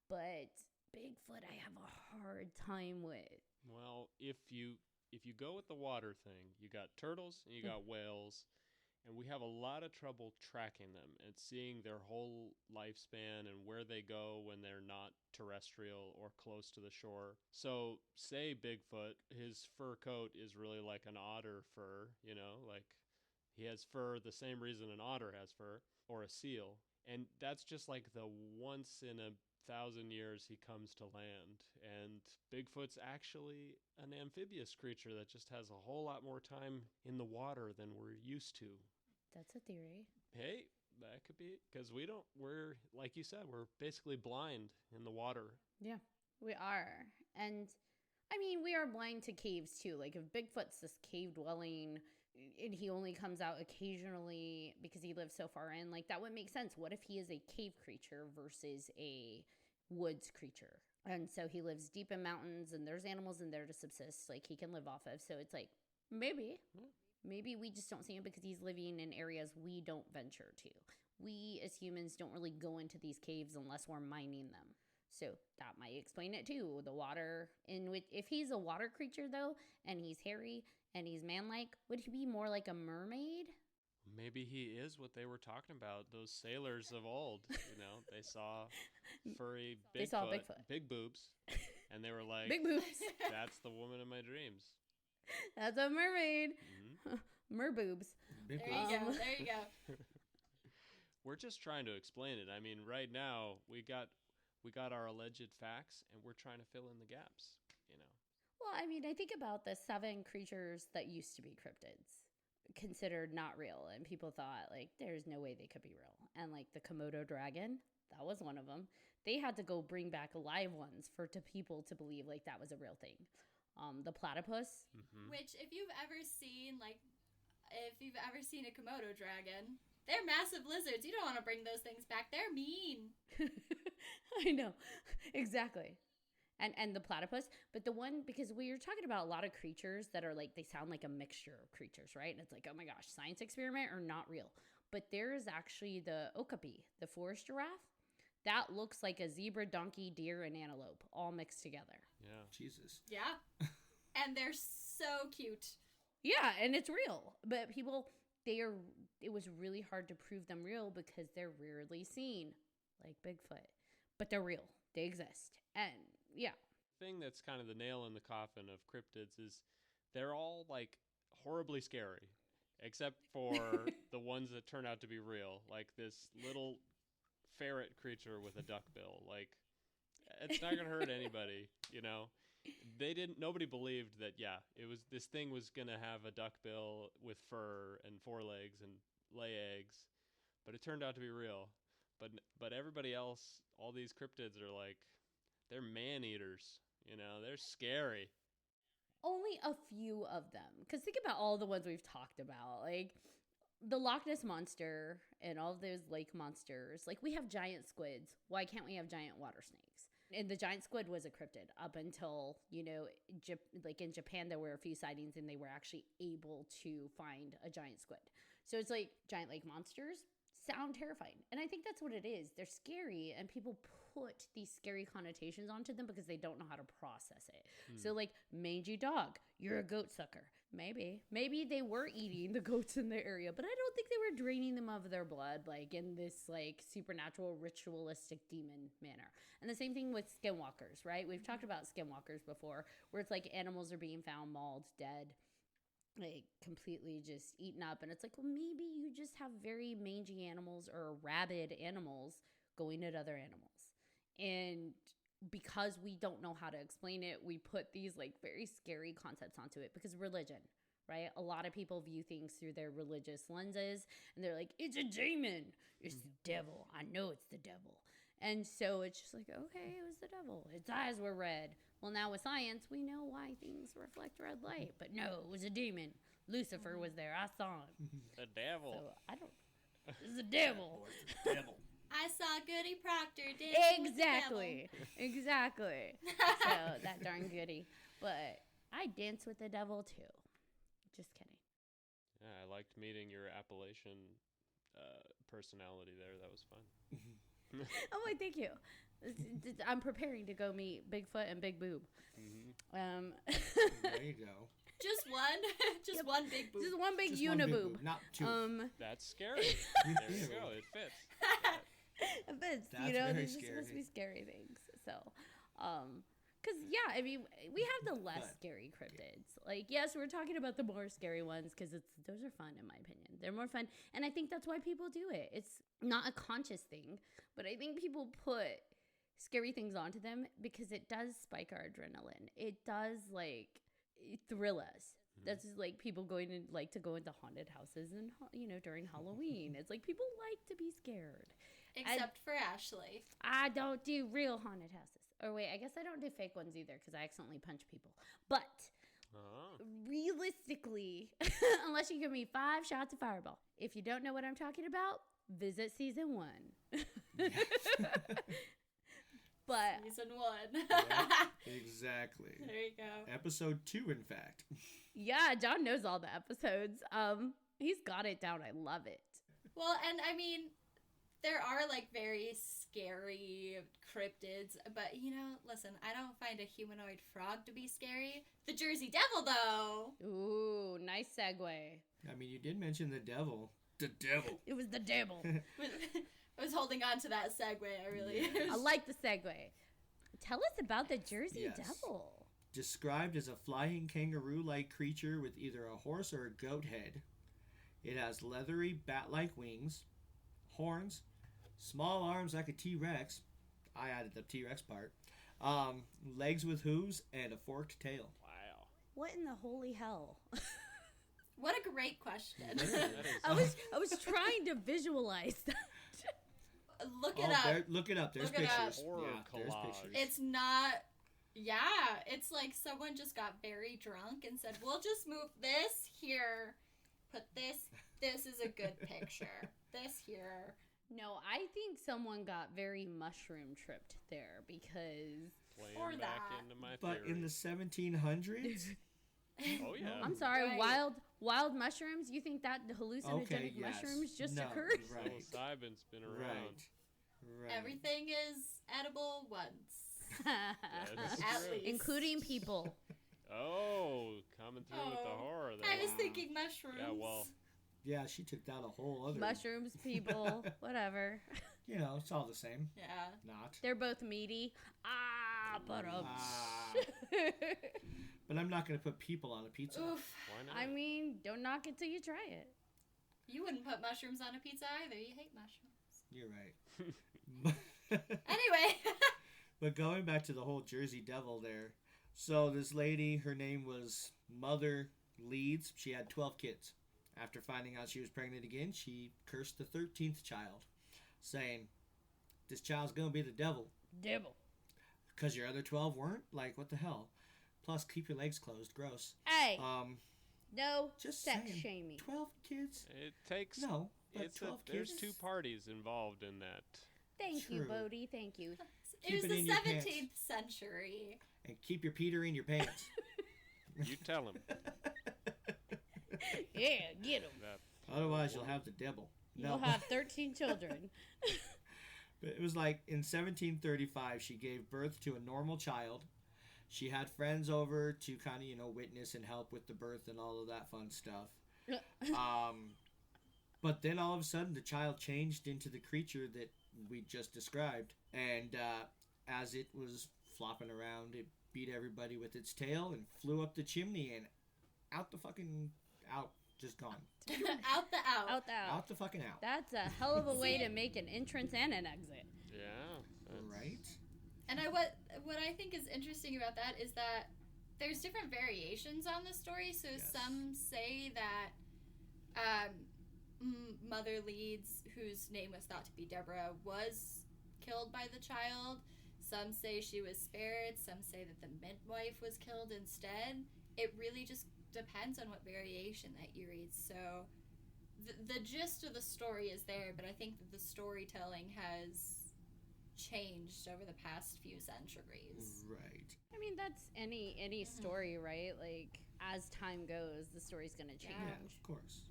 S2: But Bigfoot, I have a hard time with.
S6: Well, if you go with the water thing, you got turtles and you got whales, and we have a lot of trouble tracking them and seeing their whole lifespan and where they go when they're not terrestrial or close to the shore. So, say Bigfoot, his fur coat is really like an otter fur, like he has fur the same reason an otter has fur, or a seal. And that's just like the once in a 1,000 years he comes to land. And Bigfoot's actually an amphibious creature that just has a whole lot more time in the water than we're used to.
S2: That's a theory.
S6: Hey, that could be because we're like you said, we're basically blind in the water.
S2: Yeah, we are. And I mean, we are blind to caves too. Like, if Bigfoot's this cave dwelling and he only comes out occasionally because he lives so far in, like, that would make sense. What if he is a cave creature versus a woods creature? And so he lives deep in mountains and there's animals in there to subsist, like, he can live off of. So it's like, maybe we just don't see him because he's living in areas we don't venture to. We as humans don't really go into these caves unless we're mining them. So that might explain it too. The water, in which, if he's a water creature though, and he's hairy and he's man-like, would he be more like a mermaid?
S6: Maybe he is what they were talking about. Those sailors of old, they saw furry Bigfoot,
S2: They saw Bigfoot.
S6: big boobs, and they were like,
S2: Big boobs.
S6: That's the woman of my dreams.
S2: That's a mermaid. Merboobs.
S4: Big
S5: There you go. There you go.
S6: We're just trying to explain it. I mean, right now we got our alleged facts, and we're trying to fill in the gaps.
S2: Well, I mean, I think about the 7 creatures that used to be cryptids, considered not real, and people thought, like, there's no way they could be real. And like the Komodo dragon, that was one of them. They had to go bring back live ones for people to believe like that was a real thing. The platypus.
S5: Which, if you've ever seen a Komodo dragon, they're massive lizards. You don't want to bring those things back. They're mean.
S2: I know. Exactly. And the platypus. But the one, because we are talking about a lot of creatures that are like, they sound like a mixture of creatures, right? And it's like, oh my gosh, science experiment or not real. But there is actually the okapi, the forest giraffe. That looks like a zebra, donkey, deer, and antelope all mixed together.
S6: Yeah.
S4: Jesus.
S5: Yeah. And they're so cute.
S2: Yeah, and it's real. But it was really hard to prove them real because they're rarely seen, like Bigfoot. But they're real. They exist. And yeah.
S6: Thing that's kind of the nail in the coffin of cryptids is they're all like horribly scary, except for the ones that turn out to be real, like this little ferret creature with a duck bill. Like, it's not gonna hurt anybody, nobody believed that, this thing was going to have a duck bill with fur and 4 legs and lay eggs, but it turned out to be real. But everybody else, all these cryptids are like, they're man-eaters, they're scary.
S2: Only a few of them. Because think about all the ones we've talked about. Like, the Loch Ness Monster and all of those lake monsters. Like, we have giant squids. Why can't we have giant water snakes? And the giant squid was a cryptid up until, like in Japan, there were a few sightings and they were actually able to find a giant squid. So it's like giant lake monsters sound terrifying. And I think that's what it is. They're scary and people put these scary connotations onto them because they don't know how to process it. So like mangy dog, you're a goat sucker. Maybe they were eating the goats in their area, but I don't think they were draining them of their blood like in this like supernatural ritualistic demon manner. And the same thing with skinwalkers, right? We've talked about skinwalkers before, where it's like animals are being found mauled, dead, like completely just eaten up. And it's like, well, maybe you just have very mangy animals or rabid animals going at other animals. And because we don't know how to explain it, we put these like very scary concepts onto it because religion, right? A lot of people view things through their religious lenses and they're like, it's a demon. It's the devil. I know it's the devil. And so it's just like, okay, it was the devil. Its eyes were red. Well, now with science, we know why things reflect red light. But no, it was a demon. Lucifer was there. I saw him.
S6: The devil.
S2: So I don't. It's the devil.
S4: The devil.
S5: I saw Goody Proctor did
S2: Exactly. Exactly. So that darn Goody. But I dance with the devil too. Just kidding.
S6: Yeah, I liked meeting your Appalachian personality there. That was fun.
S2: Oh, wait, thank you. I'm preparing to go meet Bigfoot and Big Boob.
S4: There you go.
S5: Just one? Just one big boob.
S2: Just one big
S4: Just one big
S2: uniboob.
S4: boob, not two.
S6: That's scary. There you go. It fits.
S2: But,
S4: That's
S2: you know,
S4: very
S2: these are supposed to be
S4: scary.
S2: scary things. So, because, yeah, I mean, we have the less
S4: But-
S2: scary cryptids. Like, yes, we're talking about the more scary ones because those are fun, in my opinion. They're more fun. And I think that's why people do it. It's not a conscious thing, but I think people put scary things onto them because it does spike our adrenaline. It does, like, thrill us. That's just, like people going in, like to go into haunted houses and during Halloween. It's like people like to be scared.
S5: Except for Ashley.
S2: I don't do real haunted houses. Or wait, I guess I don't do fake ones either because I accidentally punch people. But realistically, unless you give me 5 shots of Fireball, if you don't know what I'm talking about, visit season 1. But
S5: Season 1.
S4: Yeah, exactly.
S5: There you go.
S4: Episode 2, in fact.
S2: yeah, John knows all the episodes. He's got it down. I love it.
S5: Well, and I mean, there are like very scary cryptids, but listen, I don't find a humanoid frog to be scary. The Jersey Devil, though.
S2: Ooh, nice segue.
S4: I mean, you did mention the devil. The devil.
S2: It was the devil.
S5: I was holding on to that segue. I really.
S2: I like the segue. Tell us about the Jersey
S4: Yes.
S2: Devil.
S4: Described as a flying kangaroo-like creature with either a horse or a goat head. It has leathery bat-like wings, horns, small arms like a T-Rex. I added the T-Rex part. Legs with hooves and a forked tail.
S6: Wow.
S2: What in the holy hell?
S5: What a great question.
S2: I was trying to visualize that.
S5: Look it up.
S4: Look it up. There's
S5: Look it up.
S4: pictures.
S6: Horror
S4: There's
S6: collage.
S4: pictures.
S5: It's not. Yeah, it's like someone just got very drunk and said, "We'll just move this here, put this. This is a good picture. This here."
S2: No, I think someone got very mushroom tripped there because
S5: Or
S6: Playing back
S5: that.
S6: into my
S4: But
S6: theory.
S4: in the 1700s?
S6: Oh, yeah.
S2: I'm sorry,
S5: Right.
S2: wild mushrooms. You think that the hallucinogenic
S4: Okay, yes.
S2: mushrooms just
S4: No,
S2: occurred?
S4: right.
S6: Psilocybin's been around.
S4: Right.
S5: Everything is edible once,
S6: That's
S5: at
S6: true.
S5: least.
S2: Including people.
S6: Oh, coming through with the
S5: Oh,
S6: horror there.
S5: I was thinking mushrooms.
S6: Yeah, well,
S4: Yeah, she took down a whole other...
S2: Mushrooms, people, whatever.
S4: You know, it's all the same.
S5: Yeah.
S4: Not.
S2: They're both meaty. But
S4: But I'm not going to put people on a pizza.
S5: Oof.
S6: why not?
S2: I mean, don't knock it till you try it.
S5: You wouldn't put mushrooms on a pizza either. You hate mushrooms.
S4: You're right.
S5: Anyway.
S4: But going back to the whole Jersey Devil there, So this lady, her name was Mother Leeds. She had 12 kids. After finding out she was pregnant again, she cursed the 13th child, saying, "This child's gonna be the devil.
S2: Devil.
S4: Because your other 12 weren't? Like, what the hell? Plus, keep your legs closed. Gross."
S2: Hey, no
S4: Just
S2: sex
S4: saying,
S2: shaming.
S4: 12 kids?
S6: It takes.
S4: No, but
S6: It's
S4: 12
S6: there's
S4: kids.
S6: two parties involved in that.
S2: Thank you,
S4: True.
S2: Bodhi. Thank you.
S5: It
S4: Keep
S5: was
S4: it
S5: the
S4: in your pants.
S5: 17th century.
S4: And keep your Peter in your pants.
S6: You tell him.
S2: Yeah, get him.
S4: Otherwise, you'll have the devil. No.
S2: You'll have 13 children.
S4: But it was like in 1735, she gave birth to a normal child. She had friends over to kind of, witness and help with the birth and all of that fun stuff. But then all of a sudden, the child changed into the creature that we just described. And as it was flopping around, it beat everybody with its tail and flew up the chimney and out, just gone.
S5: Out the out.
S2: Out the out.
S4: Out the fucking out.
S2: That's a hell of a way to make an entrance and an exit.
S6: Yeah.
S4: Right?
S5: And what I think is interesting about that is that there's different variations on the story. So
S4: Yes.
S5: some say that Mother Leeds, whose name was thought to be Deborah, was killed by the child. Some say she was spared. Some say that the midwife was killed instead. It really just depends on what variation that you read. So the gist of the story is there, but I think that the storytelling has changed over the past few centuries.
S4: Right.
S2: I mean, that's any story, right? Like, as time goes, the story's going to change.
S4: Yeah, of course.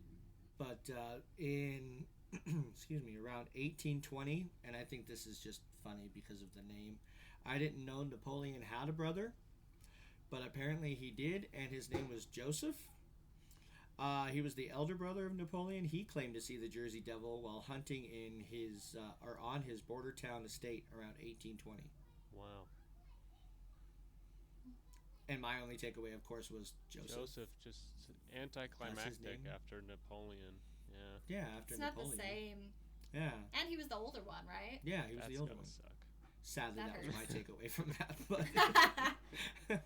S4: But in, around 1820, and I think this is just funny because of the name, I didn't know Napoleon had a brother, but apparently he did, and his name was Joseph. He was the elder brother of Napoleon. He claimed to see the Jersey Devil while hunting in on his border town estate around 1820.
S6: Wow.
S4: And my only takeaway, of course, was Joseph.
S6: Joseph, just anticlimactic
S4: name?
S6: after Napoleon. Yeah.
S4: Yeah, after
S5: It's not
S4: Napoleon.
S5: the same.
S4: Yeah.
S5: And he was the older one, right?
S4: Yeah, he was
S6: That's
S4: the older
S6: gotta
S4: one.
S6: suck.
S4: Sadly,
S5: That
S4: that was my
S5: hurts.
S4: takeaway from that. But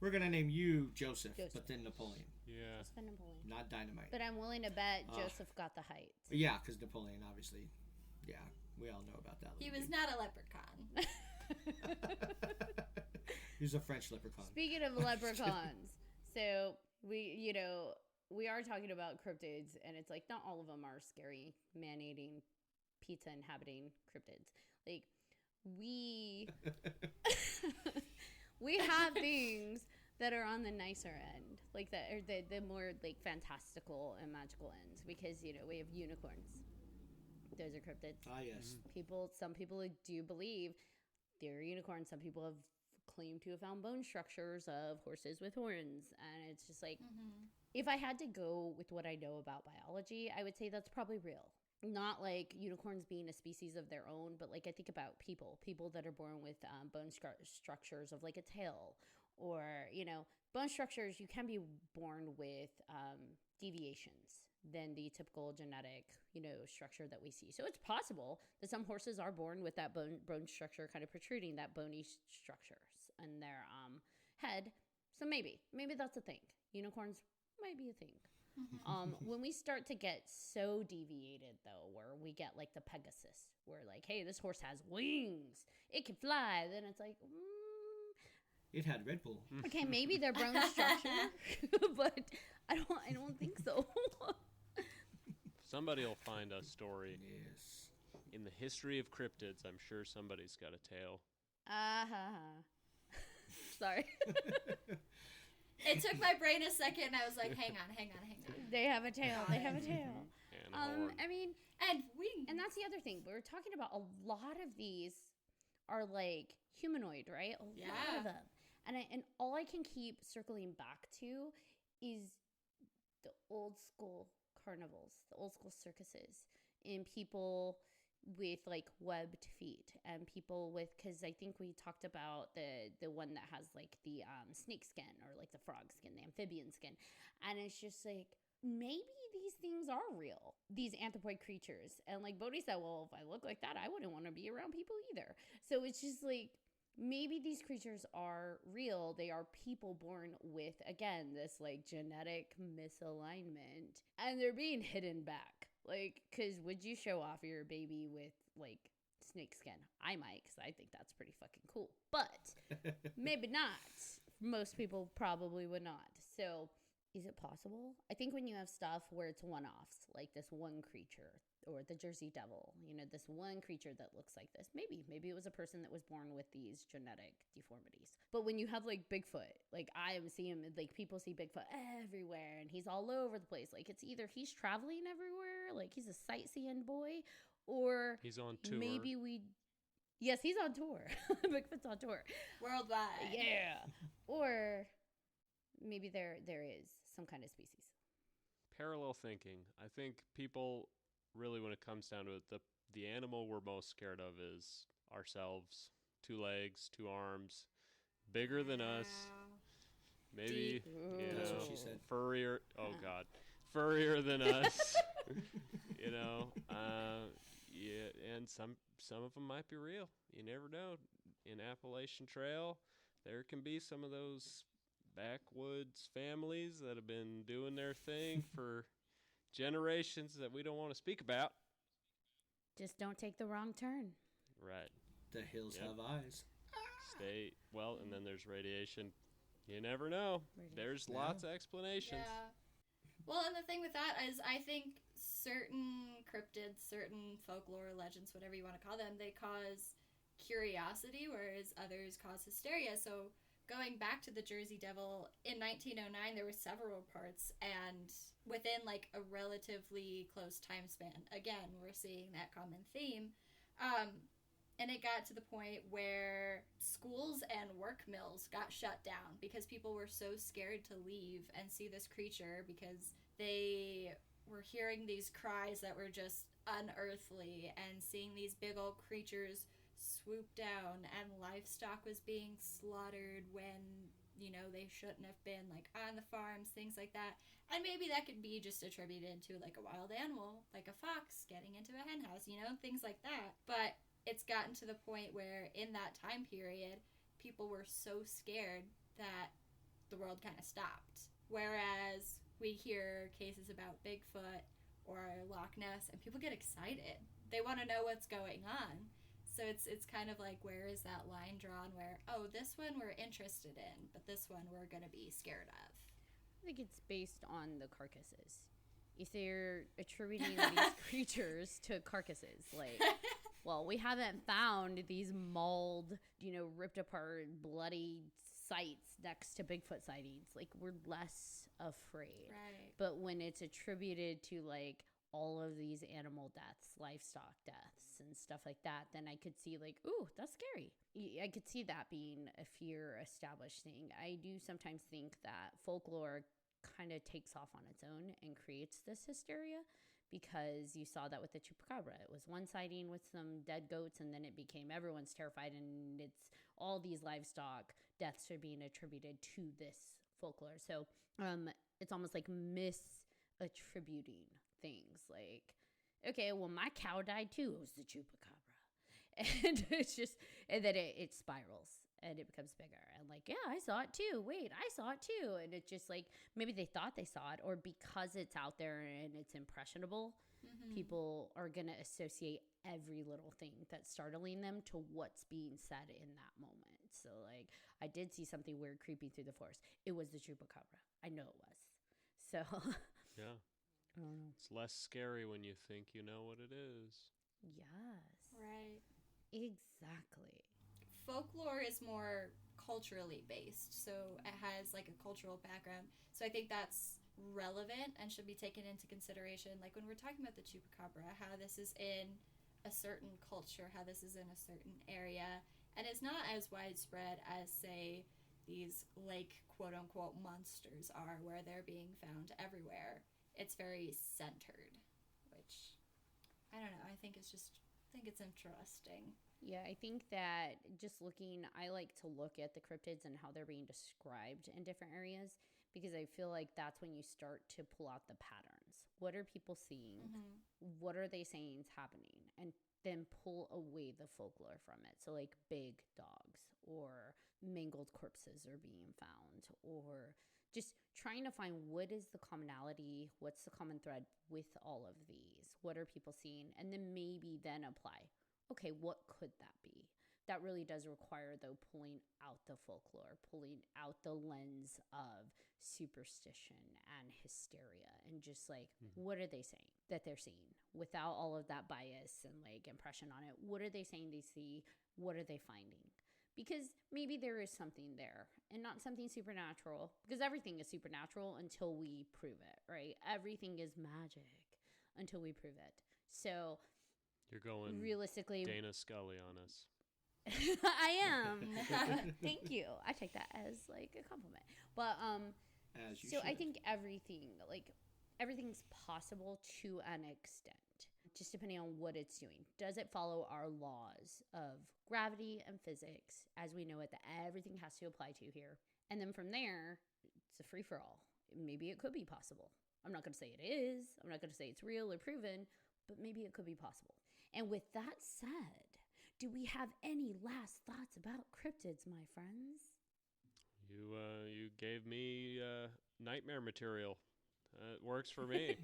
S4: we're going to name you Joseph, but then Napoleon.
S6: Yeah.
S2: It's been Napoleon.
S4: Not Dynamite.
S2: But I'm willing to bet Joseph got the height.
S4: Yeah, because Napoleon, obviously. Yeah, we all know about that.
S5: He
S4: little
S5: was
S4: dude.
S5: not a leprechaun.
S4: He was a French leprechaun.
S2: Speaking of leprechauns, so we are talking about cryptids, and it's like not all of them are scary, man-eating, pizza-inhabiting cryptids. Like, we have things that are on the nicer end, like that are the more like fantastical and magical ends, because we have unicorns. Those are cryptids.
S4: Ah, yes.
S2: Some people do believe they're unicorns. Some people have claimed to have found bone structures of horses with horns, and it's just like, if I had to go with what I know about biology, I would say that's probably real. Not like unicorns being a species of their own, but like I think about people that are born with bone structures of like a tail, or bone structures. You can be born with deviations than the typical genetic structure that we see. So it's possible that some horses are born with that bone structure kind of protruding, that bony structures in their head. So maybe that's a thing. Unicorns might be a thing. When we start to get so deviated, though, where we get like the Pegasus, where like, hey, this horse has wings, it can fly, then it's like,
S4: It had Red Bull.
S2: okay, maybe they're bone structure, but I don't think so.
S6: Somebody will find a story
S4: Yes.
S6: in the history of cryptids. I'm sure somebody's got a tale.
S2: Sorry.
S5: It took my brain a second, and I was like, hang on.
S2: They have a tail. They have a tail.
S6: And a horn.
S2: I mean,
S5: And wings.
S2: and that's the other thing. We're talking about a lot of these are like humanoid, right? A lot
S5: Yeah.
S2: of them. And all I can keep circling back to is the old school carnivals, the old school circuses, and people with like webbed feet, and people with, because I think we talked about the one that has like the snake skin, or like the frog skin, the amphibian skin, and it's just like, maybe these things are real, these anthropoid creatures. And like Bodhi said, well, if I look like that, I wouldn't want to be around people either. So it's just like, maybe these creatures are real. They are people born with, again, this like genetic misalignment, and they're being hidden back. Like, because would you show off your baby with like snake skin? I might, because I think that's pretty fucking cool. But maybe not. Most people probably would not. So is it possible? I think when you have stuff where it's one-offs, like this one creature or the Jersey Devil, this one creature that looks like this, maybe it was a person that was born with these genetic deformities. But when you have like Bigfoot, like I am seeing, like people see Bigfoot everywhere and he's all over the place. Like it's either he's traveling everywhere, like he's a sightseeing boy, or
S6: he's on tour.
S2: Yes, he's on tour. Bigfoot's on tour.
S5: Worldwide.
S2: Yeah. Or maybe there is some kind of species.
S6: Parallel thinking. I think people really, when it comes down to it, the animal we're most scared of is ourselves. 2 legs, 2 arms, bigger than us. Maybe,
S4: That's what she said.
S6: furrier. Oh God, furrier than us. Yeah, and some of them might be real. You never know. In Appalachian Trail, there can be some of those backwoods families that have been doing their thing for generations that we don't want to speak about.
S2: Just don't take the wrong turn.
S6: Right.
S4: The hills have eyes.
S6: And then there's radiation. You never know. There's lots of explanations.
S5: Yeah. Well, and the thing with that is I think certain cryptids, certain folklore, legends, whatever you want to call them, they cause curiosity, whereas others cause hysteria. So going back to the Jersey Devil, in 1909, there were several reports, and within like a relatively close time span, again, we're seeing that common theme. And it got to the point where schools and work mills got shut down because people were so scared to leave and see this creature because they were hearing these cries that were just unearthly and seeing these big old creatures swoop down, and livestock was being slaughtered when, they shouldn't have been, like, on the farms, things like that. And maybe that could be just attributed to, like, a wild animal, like a fox getting into a hen house, things like that. But it's gotten to the point where in that time period, people were so scared that the world kind of stopped. Whereas we hear cases about Bigfoot or Loch Ness and people get excited. They want to know what's going on. So it's kind of like, where is that line drawn where, oh, this one we're interested in, but this one we're going to be scared of?
S2: I think it's based on the carcasses. If they're attributing these creatures to carcasses, like, well, we haven't found these mauled, ripped apart, bloody sites next to Bigfoot sightings. Like, we're less afraid.
S5: Right.
S2: But when it's attributed to, like, all of these animal deaths, livestock deaths, and stuff like that, then I could see, like, ooh, that's scary. I could see that being a fear established thing. I do sometimes think that folklore kind of takes off on its own and creates this hysteria, because you saw that with the chupacabra. It was one sighting with some dead goats, and then it became everyone's terrified, and it's all these livestock deaths are being attributed to this folklore. So it's almost like misattributing things. Like, okay, well, my cow died too. It was the chupacabra. And it's just, and then it spirals and it becomes bigger. And like, yeah, I saw it too. Wait, I saw it too. And it's just like, maybe they thought they saw it, or because it's out there and it's impressionable, people are going to associate every little thing that's startling them to what's being said in that moment. So like, I did see something weird creeping through the forest. It was the chupacabra. I know it was. So
S6: yeah.
S2: I don't know.
S6: It's less scary when you think you know what it is.
S2: Yes.
S5: Right.
S2: Exactly.
S5: Folklore is more culturally based, so it has like a cultural background. So I think that's relevant and should be taken into consideration. Like when we're talking about the chupacabra, how this is in a certain culture, how this is in a certain area, and it's not as widespread as, say, these lake quote-unquote monsters are, where they're being found everywhere. It's very centered, which, I don't know, I think it's interesting.
S2: Yeah, I think that just looking, I like to look at the cryptids and how they're being described in different areas, because I feel like that's when you start to pull out the patterns. What are people seeing?
S5: Mm-hmm.
S2: What are they saying is happening? And then pull away the folklore from it. So like big dogs or mangled corpses are being found, or just trying to find what is the commonality, what's the common thread with all of these, what are people seeing, and then maybe then apply, okay, what could that be? That really does require, though, pulling out the folklore, pulling out the lens of superstition and hysteria, and just like, what are they saying that they're seeing without all of that bias and like impression on it? What are they saying they see? What are they finding? Because maybe there is something there and not something supernatural, because everything is supernatural until we prove it, right? Everything is magic until we prove it. So
S6: You're going
S2: realistically,
S6: Dana Scully on us.
S2: I am. Thank you. I take that as like a compliment. But
S4: As you
S2: so
S4: should.
S2: I think everything's possible to an extent, just depending on what it's doing. Does it follow our laws of gravity and physics as we know it, that everything has to apply to here? And then from there, it's a free-for-all. Maybe it could be possible. I'm not going to say it is. I'm not going to say it's real or proven, but maybe it could be possible. And with that said, do we have any last thoughts about cryptids, my friends?
S6: You gave me nightmare material. It works for me.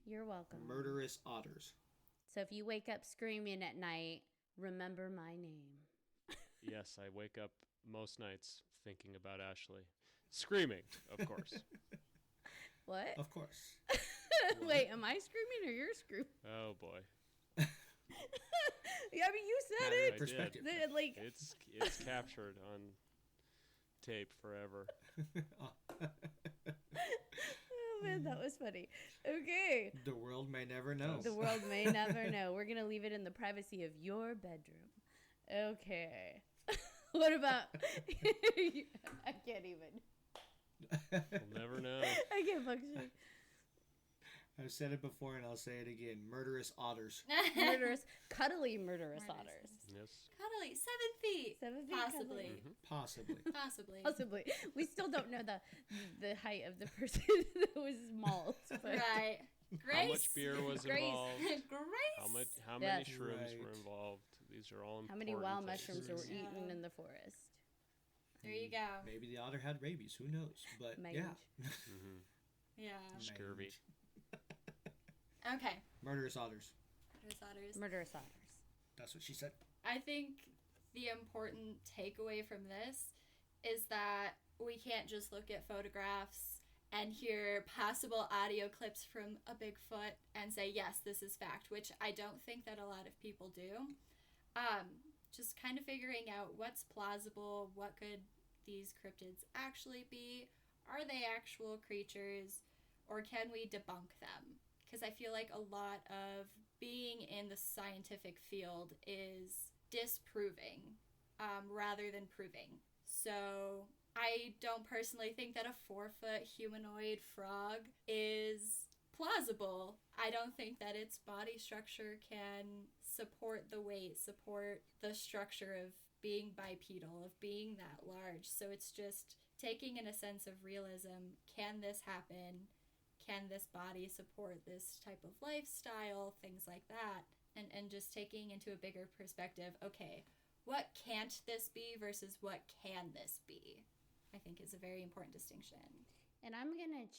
S2: You're welcome.
S4: Murderous otters.
S2: So if you wake up screaming at night, remember my name.
S6: Yes, I wake up most nights thinking about Ashley. Screaming, of course.
S2: What?
S4: Of course.
S2: Wait, am I screaming or you're screaming?
S6: Oh boy.
S2: Yeah, I mean, you said
S4: Matter
S2: it.
S4: of perspective.
S2: Like,
S6: It's captured on tape forever.
S2: oh man, that was funny. Okay.
S4: The world may never know.
S2: The world may never know. We're going to leave it in the privacy of your bedroom. Okay. What about... I can't even.
S6: We'll never know.
S2: I can't function.
S4: I've said it before and I'll say it again. Murderous otters.
S2: Cuddly murderous otters.
S6: Yes.
S5: Cuddly, 7 feet.
S2: 7 feet
S5: Possibly.
S2: cuddly.
S4: Possibly.
S5: Possibly.
S2: Possibly. We still don't know the height of the person that was mauled. But
S5: Right. Grace.
S6: How much beer was
S2: Grace.
S6: involved?
S5: Grace.
S6: How many
S2: Yes.
S6: shrooms
S4: Right.
S6: were involved? These are all important.
S2: how many wild
S6: things.
S2: mushrooms were
S5: Yeah.
S2: eaten in the forest?
S5: There you go.
S4: Maybe the otter had rabies. Who knows? But
S2: Mange.
S4: yeah.
S6: Mhm.
S5: Yeah.
S6: Scurvy.
S5: Okay.
S4: Murderous otters.
S5: There's otters.
S2: Murderous otters.
S4: That's what she said.
S5: I think the important takeaway from this is that we can't just look at photographs and hear possible audio clips from a Bigfoot and say, yes, this is fact, which I don't think that a lot of people do. Just kind of figuring out what's plausible, what could these cryptids actually be, are they actual creatures, or can we debunk them? Because I feel like a lot of being in the scientific field is disproving rather than proving. So I don't personally think that a 4-foot humanoid frog is plausible. I don't think that its body structure can support the weight, support the structure of being bipedal, of being that large. So it's just taking in a sense of realism. Can this happen? Can this body support this type of lifestyle? Things like that. And just taking into a bigger perspective, okay, what can't this be versus what can this be? I think is a very important distinction.
S2: And I'm going to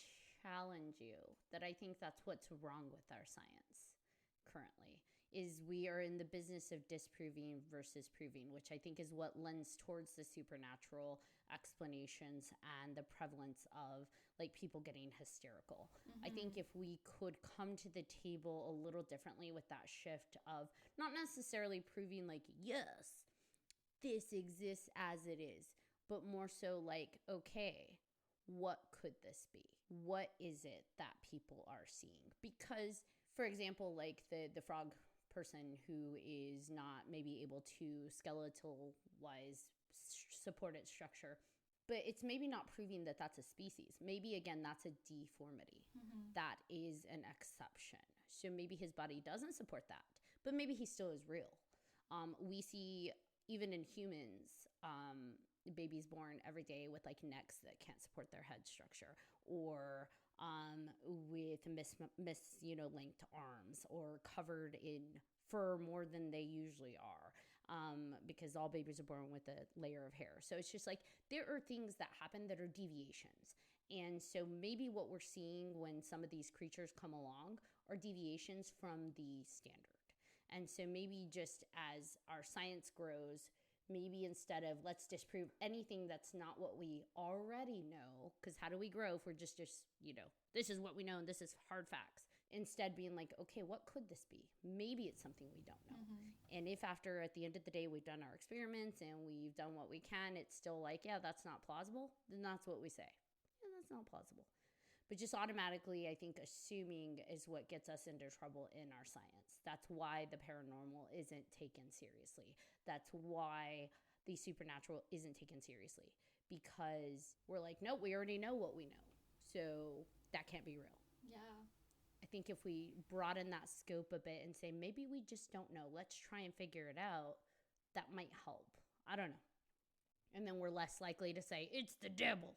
S2: challenge you that I think that's what's wrong with our science currently, is we are in the business of disproving versus proving, which I think is what lends towards the supernatural explanations and the prevalence of like people getting hysterical. I think if we could come to the table a little differently with that shift of not necessarily proving like, yes, this exists as it is, but more so like, okay, what could this be? What is it that people are seeing? Because, for example, like the frog person who is not maybe able to skeletal-wise support its structure, but it's maybe not proving that that's a species. Maybe, again, that's a deformity. That is an exception. So maybe his body doesn't support that, but maybe he still is real. We see, even in humans, babies born every day with like necks that can't support their head structure, or with linked arms or covered in fur more than they usually are. Because all babies are born with a layer of hair. So it's just like there are things that happen that are deviations. And so maybe what we're seeing when some of these creatures come along are deviations from the standard. And so maybe just as our science grows, maybe instead of let's disprove anything that's not what we already know, because how do we grow if we're just this is what we know and this is hard facts. Instead being like, okay, what could this be? Maybe it's something we don't know. And if after, at the end of the day, we've done our experiments and we've done what we can, it's still like, yeah, that's not plausible, then that's what we say. Yeah, that's not plausible. But just automatically, I think assuming is what gets us into trouble in our science. That's why the paranormal isn't taken seriously. That's why the supernatural isn't taken seriously. Because we're like, nope, we already know what we know. So that can't be real.
S5: Yeah.
S2: I think if we broaden that scope a bit and say, maybe we just don't know, let's try and figure it out, that might help. I don't know. And then we're less likely to say, it's the devil.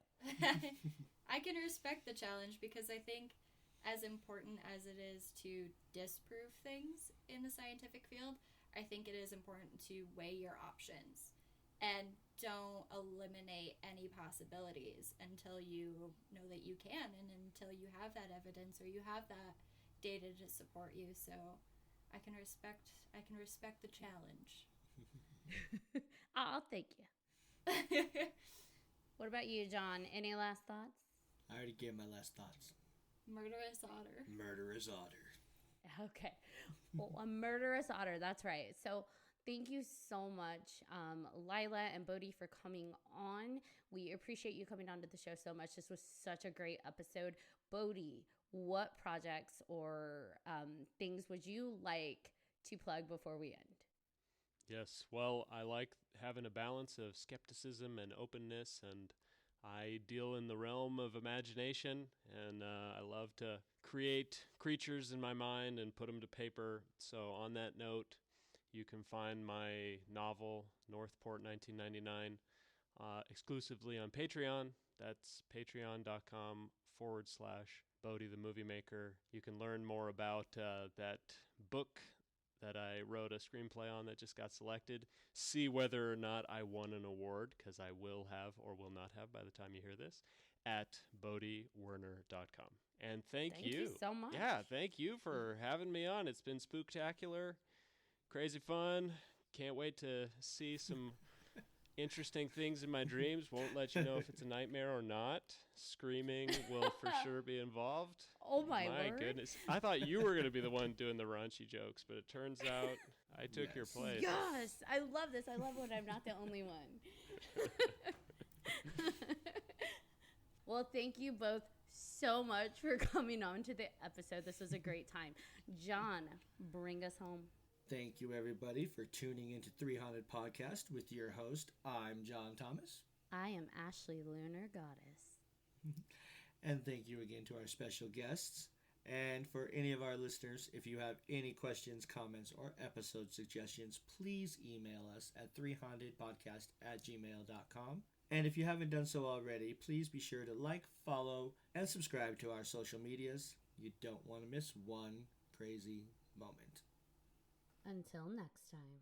S5: I can respect the challenge because I think as important as it is to disprove things in the scientific field, I think it is important to weigh your options and don't eliminate any possibilities until you know that you can and until you have that evidence or you have that data to support you. So I can respect the challenge.
S2: I'll thank you. What about you, John? Any last thoughts?
S4: I already gave my last thoughts.
S5: Murderous otter.
S4: Murderous otter.
S2: Okay. Well, a murderous otter. That's right. So thank you so much, Lila and Bodhi, for coming on. We appreciate you coming on to the show so much. This was such a great episode. Bodhi, what projects or things would you like to plug before we end?
S6: Yes, well, I like having a balance of skepticism and openness, and I deal in the realm of imagination, and I love to create creatures in my mind and put them to paper. So on that note, you can find my novel, North Port 1999, exclusively on Patreon. That's patreon.com/Bodhi the Movie Maker. You can learn more about that book that I wrote a screenplay on that just got selected. See whether or not I won an award, because I will have or will not have by the time you hear this, at bodhiwerner.com. And thank you
S2: so much.
S6: Yeah, thank you for having me on. It's been spooktacular, crazy fun. Can't wait to see some interesting things in my dreams. Won't let you know if it's a nightmare or not. Screaming will for sure be involved.
S2: Oh my word.
S6: Goodness. I thought you were going to be the one doing the raunchy jokes, but it turns out I took your place.
S2: Yes, I love this. I love when I'm not the only one. Well, thank you both so much for coming on to the episode. This was a great time. John, bring us home.
S4: Thank you, everybody, for tuning into 3Haunted Podcast with your host. I'm John Thomas.
S2: I am Ashley Lunar Goddess.
S4: And thank you again to our special guests. And for any of our listeners, if you have any questions, comments, or episode suggestions, please email us at 3hauntedpodcast@gmail.com. And if you haven't done so already, please be sure to like, follow, and subscribe to our social medias. You don't want to miss one crazy moment.
S2: Until next time.